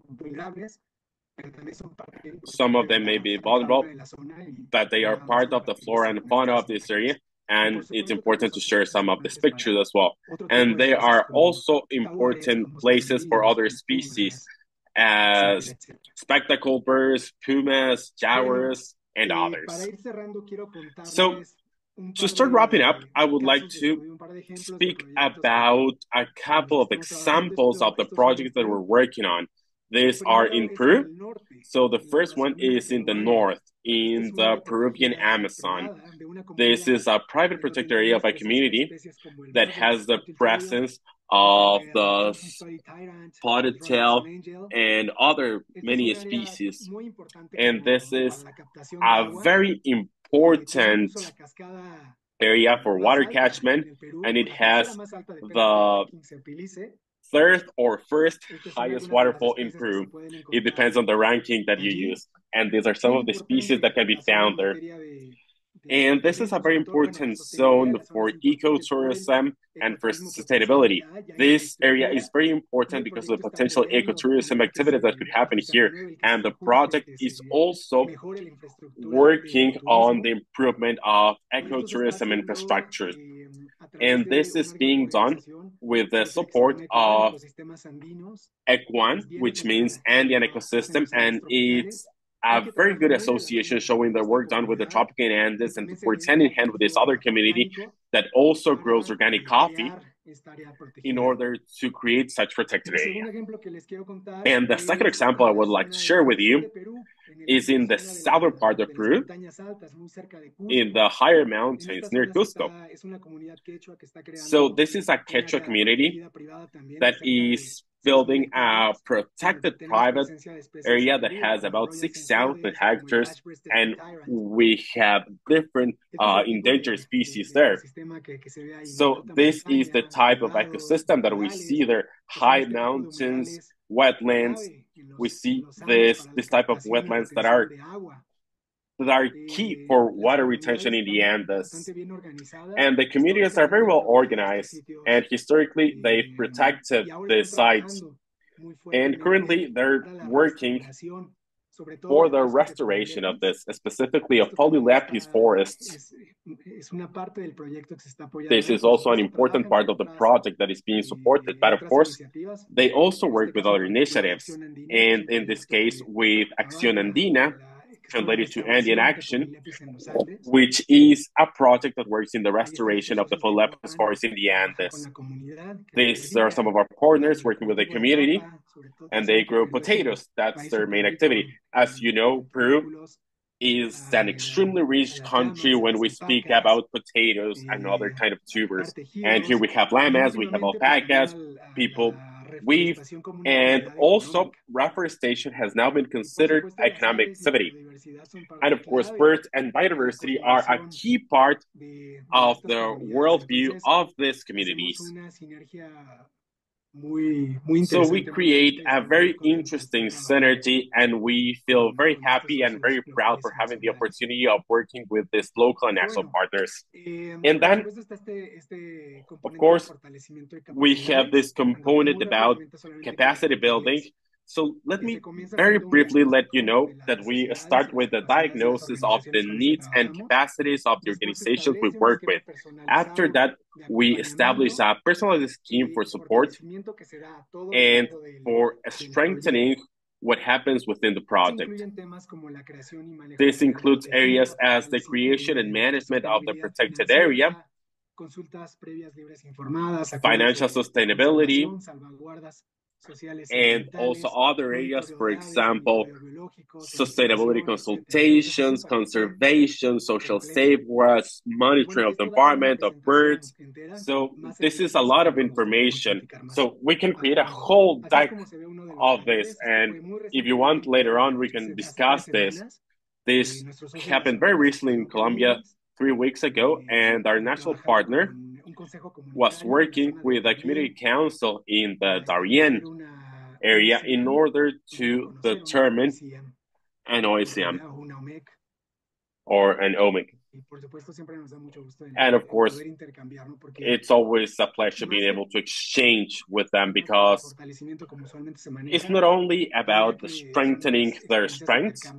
vulnerables, pero también son parte Some importante of de them may la be fauna y flora vulnerable, de la zona y but they are ahora vamos a part of the compartirles flora and fauna of estas this area. imágenes. Y por And it's supuesto también important to son share places some of these importantes pictures para as well. otro tipo And de they especies are como also jaguares, important como mosquitos places for marinos, other como species pumas, etcétera, as etcétera. spectacle birds, pumas, Bueno, jaguars, and para others. ir cerrando, quiero So contarles un to par start wrapping up, I de would like casos de to estudio, un par de ejemplos de speak proyectos about a en los couple que of estamos trabajando. examples of the Estos son en projects that we're Perú. working on. El These are primero in es en Peru. el norte, So the en first la one segunda is in the categoría. north, Este in es un the área Peruvian protegida Amazon. privada de una This comunidad is a private en donde protected area tenemos of a presencia de community especies como el that Boswell's has the spotted tail, presence of el the Thompson spotted tyrant, el spotted tail Robertson angel. and other Este es many un área species. muy importante And this para is la captación de a agua. very Tiene important incluso la cascada area for más water alta catchment, en el Perú, and o it la tercera has más alta, depende del the ranking que se utilice. third or first Estas son highest algunas de las waterfall in especies que Peru. se pueden It encontrar depends on the ranking that you allí. use. And these are some Muy of the species importante that can be la zona en found there. materia And this is a very sobre todo, bueno, de important sostenibilidad. zone La zona for es importante por el ecotourism and for ecoturismo potencial que sustainability. hay. Ya hay This area infraestructura is very y important el because of proyecto the está potential peleando ecotourism porque activities that could happen se here. renueve y que And se the ajuste y project que is se also mejore la infraestructura de working on the ecotourismo. improvement of Y esto se está ecotourism haciendo infrastructure. a través And de this is una gran being done organización with the que se que se support llama Ecuan, of Ecosistemas Andinos, que ECWAN, es bien which means enfocada Andean a ecosystem, ecosistemas and it's tropicales y a que very trabaja good muy de la association mano showing con the esta work done with the comunidad tropical que Andes and también se works dedica hand in al hand with cultivo this del other café community orgánico that also grows para organic coffee crear esta área in protegida. order to create such protected El area. segundo ejemplo que les quiero contar And the second es example I en la would like to zona share del with sur you de Perú, is la in the zona southern part of de las Peru, montañas altas, muy cerca de in Cusco. the higher En mountains esta near zona Cusco. es una comunidad quechua que está So creando this is a un Quechua área community protegida privada también de that cerca de is 6,000 building a hectáreas, en donde protected tenemos private presencia de especies en area that peligro has como el about Royal 6,000 Sensibles o como el hectares, Ash-breasted and Tyrant. we have different Este es el tipo endangered species de there. ecosistema que se ve ahí, ¿no? So Alta this is the montaña, type of nublados, ecosystem that we see humedales, there: que son high este tipo de mountains, humedales wetlands. clave We en see los Andes para la this type of captación y wetlands retención de agua. that are key for Las water retention comunidades in the están Andes. bastante bien organizadas, And the communities are very históricamente han well protegido estos organized, sitios and historically they've protected y ahora the están sites. trabajando muy And currently fuertemente they're para la working restauración for the restoration of this, specifically of polylepis forests. This is also an important part of the project that is being supported, but of course, they also work with other initiatives, and in this case, with Acción Andina, translated to Andean Action, which is a project that works in the restoration of the polylepis forest in the Andes. These are some of our partners working with the community, and they grow potatoes. That's their main activity. As you know, Peru is an extremely rich country when we speak about potatoes and other kind of tubers. And here we have llamas, we have alpacas, people weave, and also reforestation has now been considered economic activity. And of course, birds and biodiversity are a key part of the worldview of these communities. So we create a very interesting synergy, and we feel very happy and very proud for having the opportunity of working with these local and national partners. And then, of course, we have this component about capacity building. So let me very briefly let you know that we start with the diagnosis of the needs and capacities of the organizations we work with. After that, we establish a personalized scheme for support and for strengthening what happens within the project. This includes areas as the creation and management of the protected area, financial sustainability, and also other areas, for example, sustainability consultations, conservation, social safeguards, monitoring of the environment, of birds. So this is a lot of information. So we can create a whole deck of this. And if you want, later on, we can discuss this. This happened very recently in Colombia 3 weeks ago, and our national partner was working with a community council in the Darien area in order to determine an OECM or an OMIC. And of course, it's always a pleasure being able to exchange with them, because it's not only about strengthening their strengths,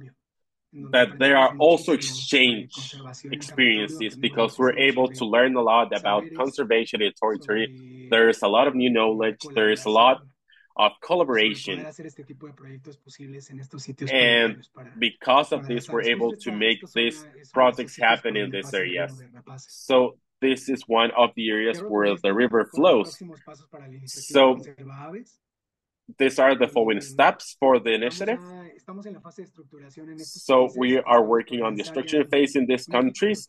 but there are also exchange experiences, because we're able to learn a lot about conservation in territory. There's a lot of new knowledge. There's a lot of collaboration. And because of this, we're able to make these projects happen in these areas. So this is one of the areas where the river flows. So these are the following steps for the initiative. So we are working on the structuring phase in these countries,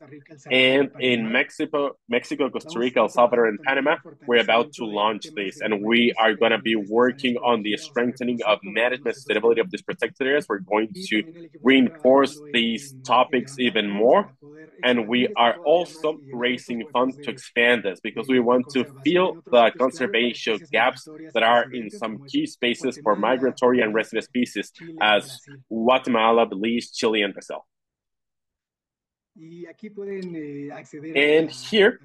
and in Mexico, Costa Rica, El Salvador, and Panama, we're about to launch this, and we are going to be working on the strengthening of management sustainability of these protected areas. We're going to reinforce these topics even more, and we are also raising funds to expand this, because we want to fill the conservation gaps that are in some key spaces for migratory and resident species, as Guatemala, Belize, Chile, and Brazil. And here,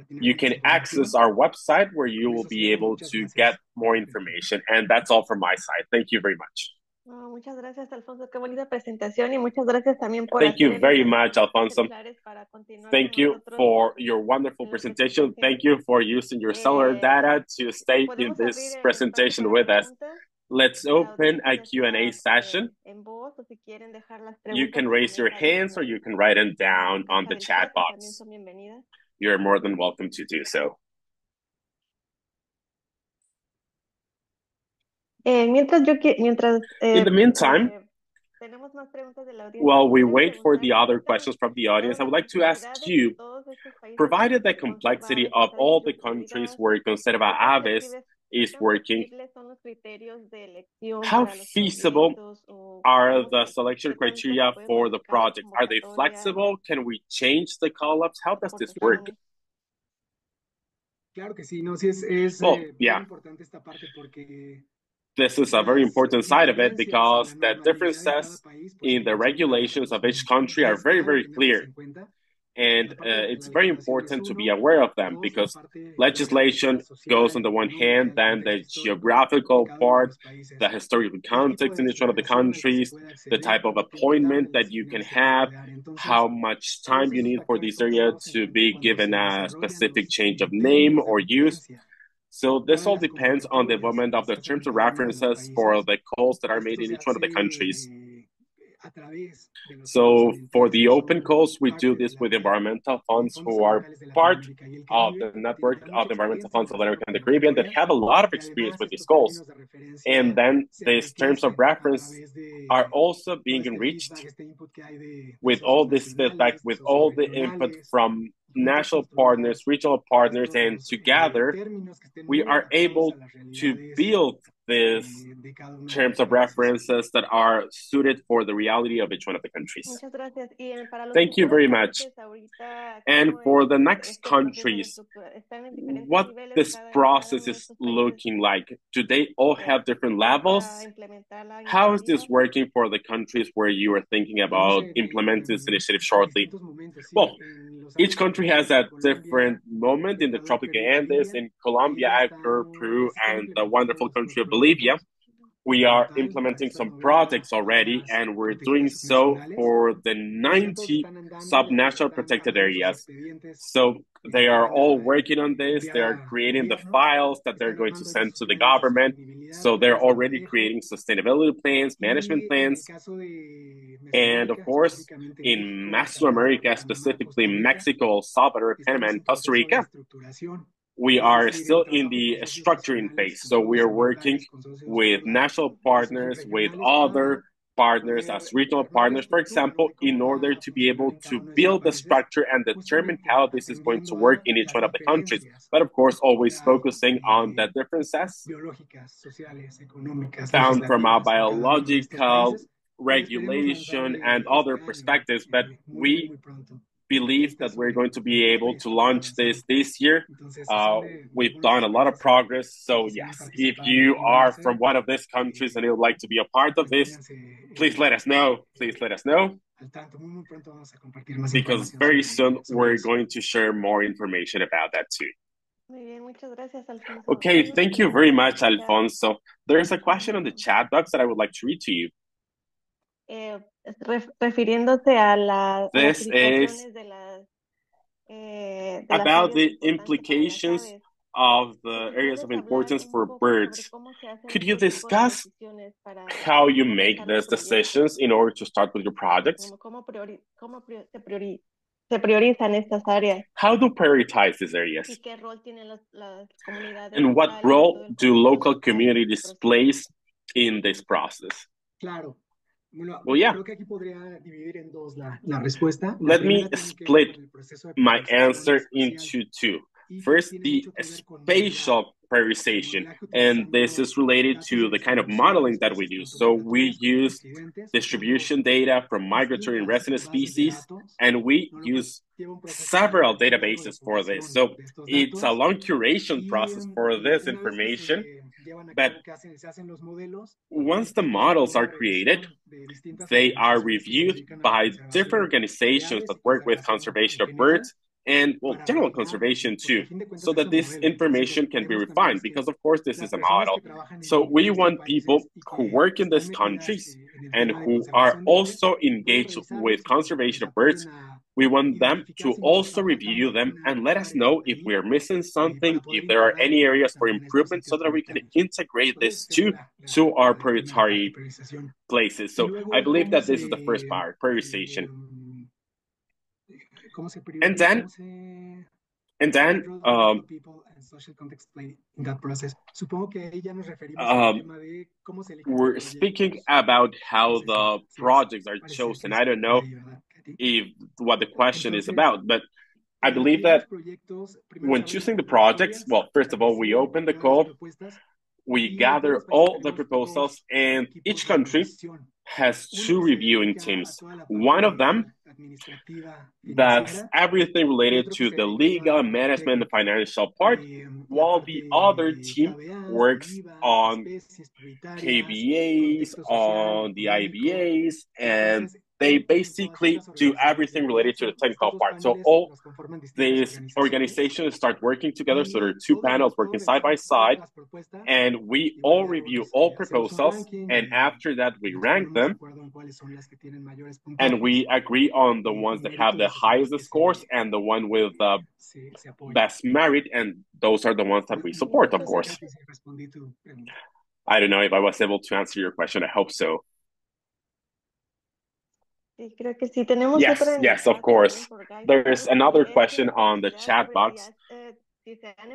you can access our website, where you will be able to get more information. And that's all from my side. Thank you very much. Muchas gracias, Alfonso. Qué bonita presentación, y muchas gracias también por Thank you very much, Alfonso. Thank you for your wonderful presentation. Thank you for using your cellular data to stay in this presentation with us. Let's open a Q&A session. You can raise your hands, or you can write them down on the chat box. You're more than welcome to do so. In the meantime, while we wait for the other questions from the audience, I would like to ask you, provided the complexity of all the countries where Conserva Aves is working, how feasible are the selection criteria for the project? Are they flexible? Can we change the call-ups? How does this work? Well, yeah. This is a very important side of it, because the differences in the regulations of each country are very, very clear. And it's very important to be aware of them because legislation goes on the one hand, then the geographical part, the historical context in each one of the countries, the type of appointment that you can have, how much time you need for this area to be given a specific change of name or use. So this all depends on the development of the terms of references for the calls that are made in each one of the countries. So for the open calls, we do this with environmental funds who are part of the network of environmental funds of Latin America and the Caribbean that have a lot of experience with these goals. And then these terms of reference are also being enriched with all this feedback, with all the input from national partners, regional partners, and together we are able to build these terms of references that are suited for the reality of each one of the countries. Thank you very much. And for the next countries, what this process is looking like? Do they all have different levels? How is this working for the countries where you are thinking about implementing this initiative shortly? Well, each country has a different moment. In the tropical Andes, in Colombia, Ecuador, Peru, and the wonderful country of Bolivia, we are implementing some projects already, and we're doing so for the 90 subnational protected areas. So they are all working on this. They are creating the files that they're going to send to the government. So they're already creating sustainability plans, management plans. And of course, in Mesoamerica, specifically Mexico, El Salvador, Panama, and Costa Rica, we are still in the structuring phase. So we are working with national partners, with other partners as regional partners, for example, in order to be able to build the structure and determine how this is going to work in each one of the countries. But of course, always focusing on the differences found from a biological regulation and other perspectives. But we believe that we're going to be able to launch this year. We've done a lot of progress. So yes, if you are from one of these countries and you would like to be a part of this, please let us know. Please let us know. Because very soon we're going to share more information about that too. Okay, thank you very much, Alfonso. There's a question on the chat box that I would like to read to you. This is about the implications of the areas of importance for birds. Could you discuss how you make these decisions in order to start with your projects? How do prioritize these areas? And what role do local communities play in this process? Well, yeah. Let me split my answer into two. First, the spatial prioritization, and this is related to the kind of modeling that we do. So we use distribution data from migratory and resident species, and we use several databases for this. So it's a long curation process for this information, but once the models are created, they are reviewed by different organizations that work with conservation of birds and, well, general conservation too, so that this information can be refined, because of course this is a model. So we want people who work in these countries and who are also engaged with conservation of birds. We want them to also review them and let us know if we are missing something, if there are any areas for improvement, so that we can integrate this to our priority places. So I believe that this is the first part, prioritization. And then we're speaking about how the projects are chosen. I don't know if what the question is about, but I believe that when choosing the projects, well, first of all, we open the call, we gather all the proposals, and each country has two reviewing teams. One of them does everything related to the legal, management, and financial part, while the other team works on KBAs, on the IBAs, and they basically do everything related to the technical part. So all these organizations start working together. So there are two panels working side by side, and we all review all proposals. And after that, we rank them, and we agree on the ones that have the highest scores and the one with the best merit. And those are the ones that we support, of course. I don't know if I was able to answer your question. I hope so. Yes, of course. There's another question on the chat box.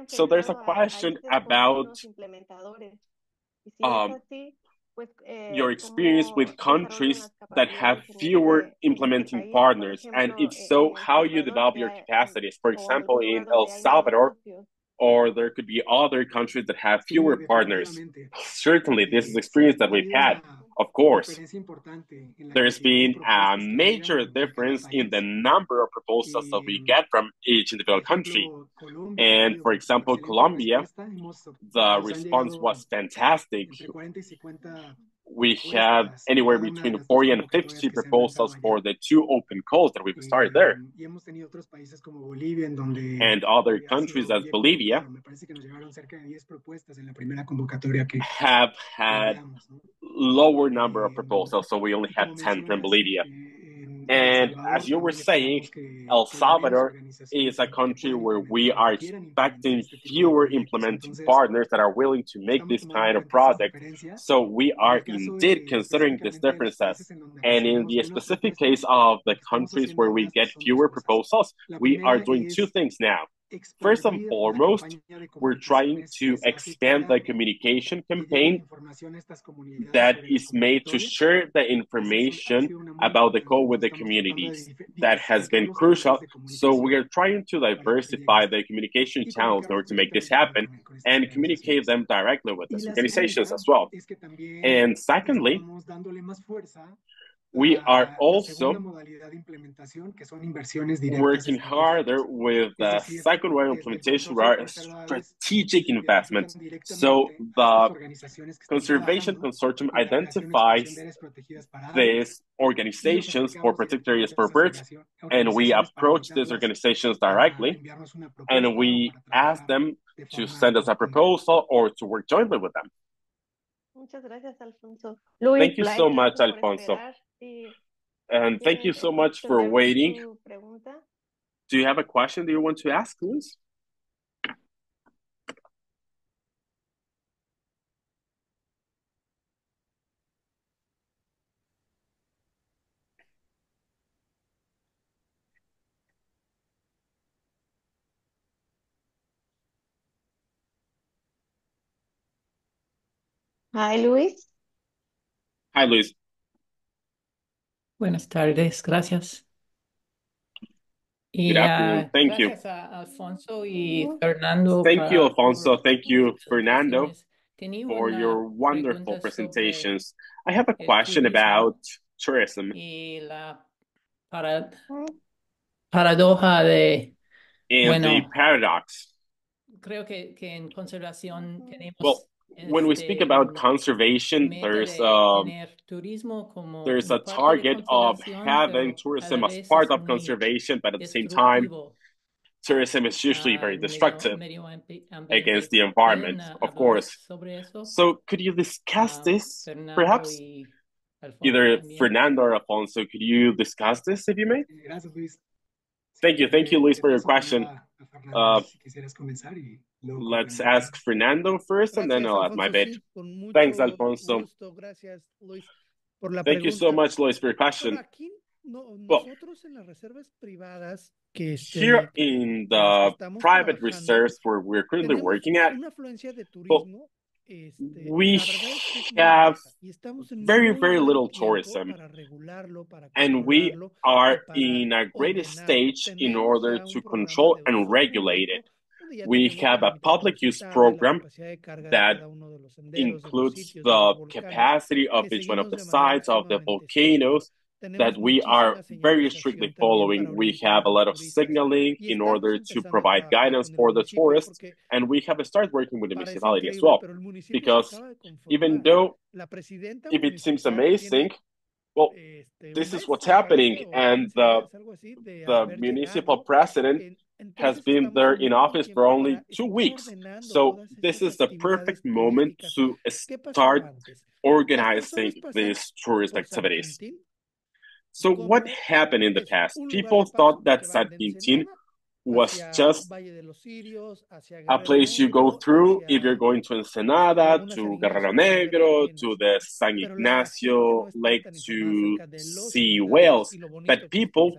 So there's a question about your experience with countries that have fewer implementing partners, and if so, how you develop your capacities. For example, in El Salvador, or there could be other countries that have fewer partners. Certainly, this is experience that we've had. Of course, there's been a major difference in the number of proposals that we get from each individual country. And for example, Colombia, the response was fantastic. We had anywhere between 40 and 50 proposals for the two open calls that we've started there. And other countries as Bolivia have had lower number of proposals, so we only had 10 from Bolivia. And as you were saying, El Salvador is a country where we are expecting fewer implementing partners that are willing to make this kind of project. So we are indeed considering these differences. And in the specific case of the countries where we get fewer proposals, we are doing two things now. First and foremost, we're trying to expand the communication campaign that is made to share the information about the code with the communities. That has been crucial. So we are trying to diversify the communication channels in order to make this happen and communicate them directly with these organizations as well. And secondly, we are also working harder with the second way of implementation, where are strategic investment. So the Conservation Consortium identifies these organizations for protected areas for birds, and we approach these organizations directly, and we ask them to send us a proposal or to work jointly with them. Thank you so much, Alfonso. And thank you so much for waiting. Do you have a question that you want to ask, Luis? Hi, Luis. Hi, Luis. Buenas tardes, gracias. Good afternoon. Thank you. Gracias a Alfonso y Fernando Thank you, Alfonso. por Thank you, sus Fernando, presentaciones. Tenía for una your wonderful pregunta sobre presentations. I have a el question turismo about tourism y la para- paradoja de, and the bueno, paradox. creo que en conservación Well, tenemos when we speak about conservation, meta there's de tener turismo como a parte de target of conservación, having pero a tourism la as vez part es of muy conservation, but at the same time, destructivo tourism is usually very al destructive medio ambiente. against the ¿Pueden environment, of hablar course. sobre eso? So could you discuss this, Fernando perhaps? y Alfonso Either también. Fernando or Alfonso, could you discuss this, if you may? Thank you, Luis, for your question. Let's ask Fernando first, and then I'll add my bit. Sí, con mucho Thanks, Alfonso. gusto. Gracias, Luis, por la Thank you so pregunta. much, Luis, for your question. Por aquí, Well, nosotros en las reservas privadas que here in the estamos private trabajando, reserves where we're currently tenemos working at, una afluencia de well, turismo. we La verdad es que es muy have baja y estamos en very, muy very buen little tiempo tourism, para regularlo, para and we controlarlo y are para in a great ordenarlo. stage in Tenemos order ya un to programa control de and uso regulate público it. donde ya We tenemos have el a public indicador use estable, la program capacidad de carga de that cada uno de los senderos, de los includes sitios, de the los volcanes, capacity of que each one of seguimos the de manera sides of the sumamente estricta. volcanoes that Tenemos we are muchísima very strictly señalización también para following. We orientar have a a lot los of turistas signaling y in estamos order to empezando a provide trabajar guidance con el for the municipio tourists, porque and we have started working with the parece municipality as increíble, well. pero el municipio se Because acaba de even conformar. though La presidenta if it seems municipal amazing, tiene Well, this is what's happening, and the municipal president has been there in office for only 2 weeks. So this is the perfect moment to start organizing these tourist activities. So what happened in the past? People thought that San Quintin was just a place you go through if you're going to Ensenada, to Guerrero Negro, to the San Ignacio Lake to see whales. But people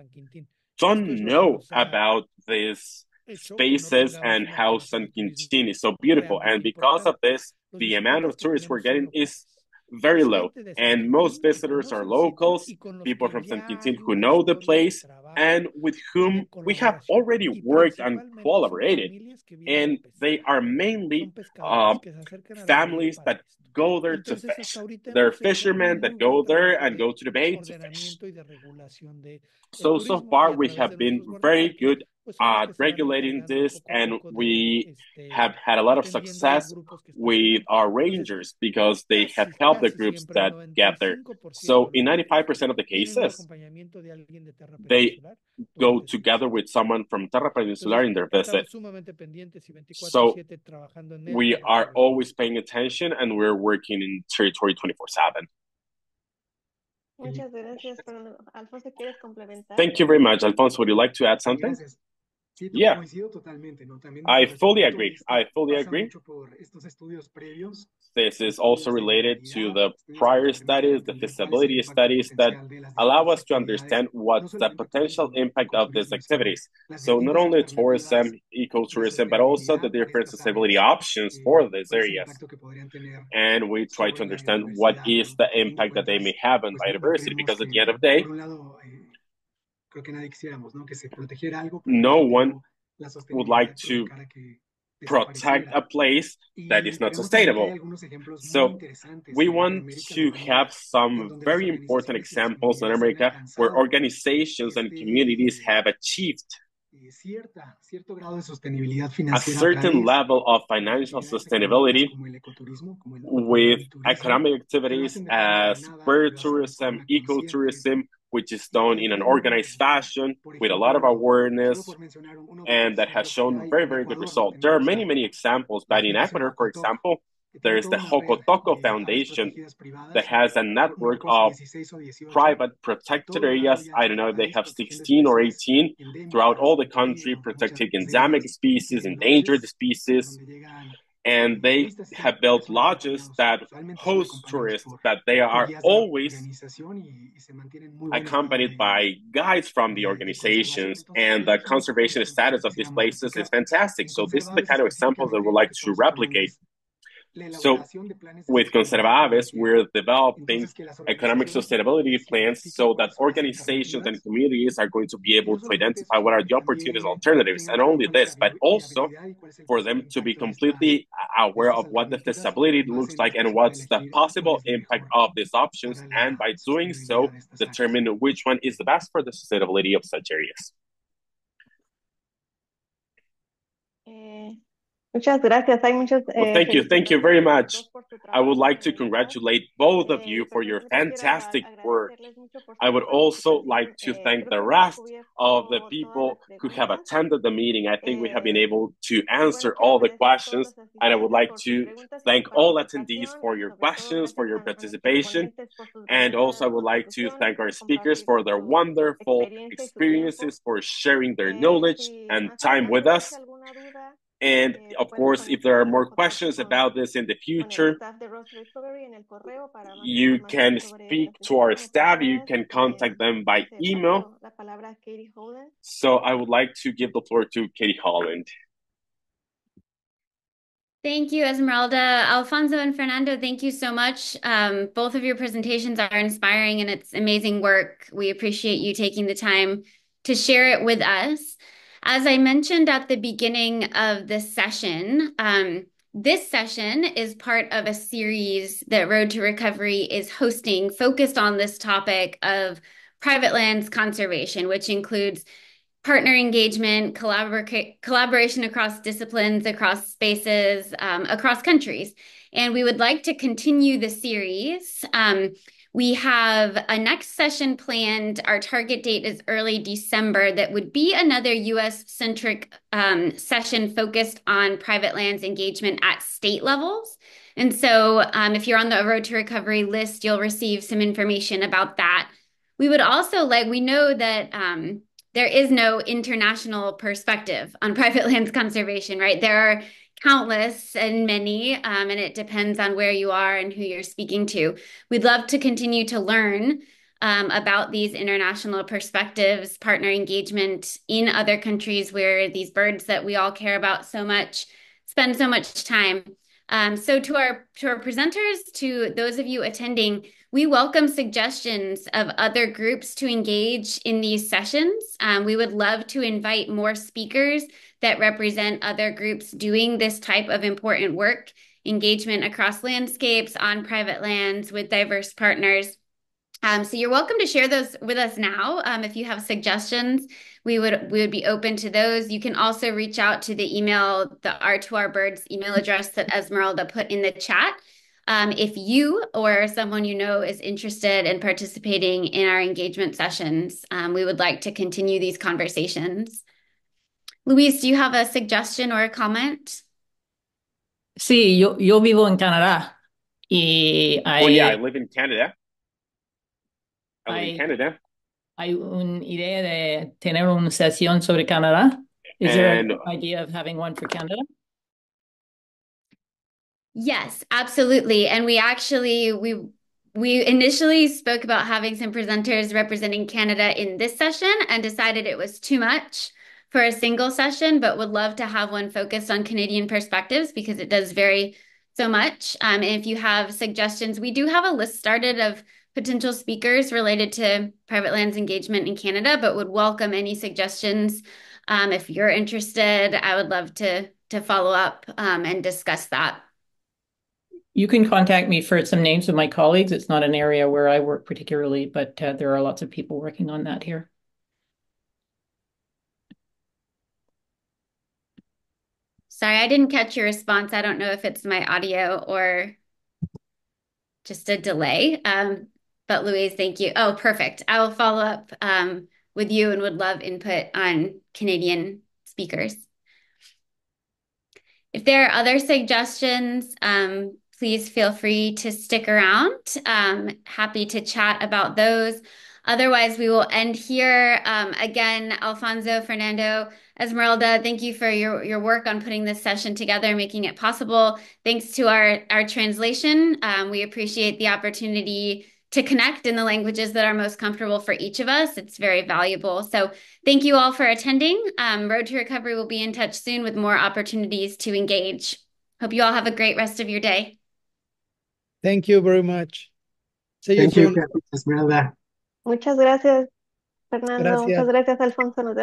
don't know about these spaces and how San Quintin is so beautiful. And because of this, the amount of tourists we're getting is very low. And most visitors are locals, people from San Quintin who know the place and with whom we have already worked and collaborated. And they are mainly families that go there to fish. They're fishermen that go there and go to the bay to fish. So far we have been very good at regulating this, and we have had a lot of success with our rangers because they have helped the groups that get there. So in 95% of the cases, they go together with someone from TerraPeninsular in their visit. So we are always paying attention, and we're working in territory 24/7. Muchas gracias, Fernando. Alfonso, ¿quieres complementar? Thank you very much. Alfonso, would you like to add something? Yeah, I fully agree. This is also related to the prior studies, the feasibility studies that allow us to understand what's the potential impact of these activities. So not only tourism, ecotourism, but also the different sustainability options for these areas. And we try to understand what is the impact that they may have on biodiversity, because at the end of the day, no one would like to protect a place that is not sustainable. So we want to have some very important examples in America where organizations and communities have achieved a certain level of financial sustainability with economic activities as bird tourism, ecotourism, which is done in an organized fashion with a lot of awareness, and that has shown very, very good results. There are many, many examples, but in Ecuador, for example, there is the Jocotoco Foundation that has a network of private protected areas. I don't know if they have 16 or 18 throughout all the country, protecting endemic species, endangered species. And they have built lodges that host tourists, but they are always accompanied by guides from the organizations, and the conservation status of these places is fantastic. So these are the kind of examples that we would like to replicate. So with Conserva Aves, we're developing economic sustainability plans so that organizations and communities are going to be able to identify what are the opportunities, alternatives, and only this, but also for them to be completely aware of what the feasibility looks like and what's the possible impact of these options, and by doing so, determine which one is the best for the sustainability of such areas. Muchas gracias. Hay muchas, well, thank you very much. I would like to congratulate both of you for your fantastic work. I would also like to thank the rest of the people who have attended the meeting. I think we have been able to answer all the questions, and I would like to thank all attendees for your questions, for your participation, and also I would like to thank our speakers for their wonderful experiences, for sharing their knowledge and time with us. And of course, if there are more questions about this in the future, you can speak to our staff, you can contact them by email. So I would like to give the floor to Katie Holland. Thank you, Esmeralda. Alfonso and Fernando, thank you so much. Both of your presentations are inspiring, and it's amazing work. We appreciate you taking the time to share it with us. As I mentioned at the beginning of this session is part of a series that Road to Recovery is hosting focused on this topic of private lands conservation, which includes partner engagement, collaboration across disciplines, across spaces, across countries. And we would like to continue the series We have a next session planned. Our target date is early December. That would be another U.S.-centric session focused on private lands engagement at state levels. And so if you're on the Road to Recovery list, you'll receive some information about that. We would also we know that there is no international perspective on private lands conservation, right? There are countless and many, and it depends on where you are and who you're speaking to. We'd love to continue to learn about these international perspectives, partner engagement in other countries where these birds that we all care about so much spend so much time. So to our presenters, to those of you attending, we welcome suggestions of other groups to engage in these sessions. We would love to invite more speakers that represent other groups doing this type of important work, engagement across landscapes, on private lands, with diverse partners. So you're welcome to share those with us now. If you have suggestions, we would be open to those. You can also reach out to the email, the R2R Birds email address that Esmeralda put in the chat. If you or someone you know is interested in participating in our engagement sessions, we would like to continue these conversations. Luis, do you have a suggestion or a comment? Sí, yo vivo en Canadá y Well, yeah, I live in Canada. hay una idea de tener una sesión sobre Canadá. Is there an idea of having one for Canada? Yes, absolutely. And we initially spoke about having some presenters representing Canada in this session and decided it was too much for a single session, but would love to have one focused on Canadian perspectives because it does vary so much. And if you have suggestions, we do have a list started of potential speakers related to private lands engagement in Canada, but would welcome any suggestions. If you're interested, I would love to follow up and discuss that. You can contact me for some names of my colleagues. It's not an area where I work particularly, but there are lots of people working on that here. Sorry, I didn't catch your response. I don't know if it's my audio or just a delay. But Louise, thank you. Oh, perfect. I will follow up with you and would love input on Canadian speakers. If there are other suggestions, please feel free to stick around. Happy to chat about those. Otherwise, we will end here. Again, Alfonso, Fernando, Esmeralda, thank you for your work on putting this session together, making it possible. Thanks to our translation. We appreciate the opportunity to connect in the languages that are most comfortable for each of us. It's very valuable. So thank you all for attending. Road to Recovery will be in touch soon with more opportunities to engage. Hope you all have a great rest of your day. Thank you very much. See you Thank soon. you, Esmeralda. Muchas gracias, Fernando. Gracias. Muchas gracias, Alfonso. Nos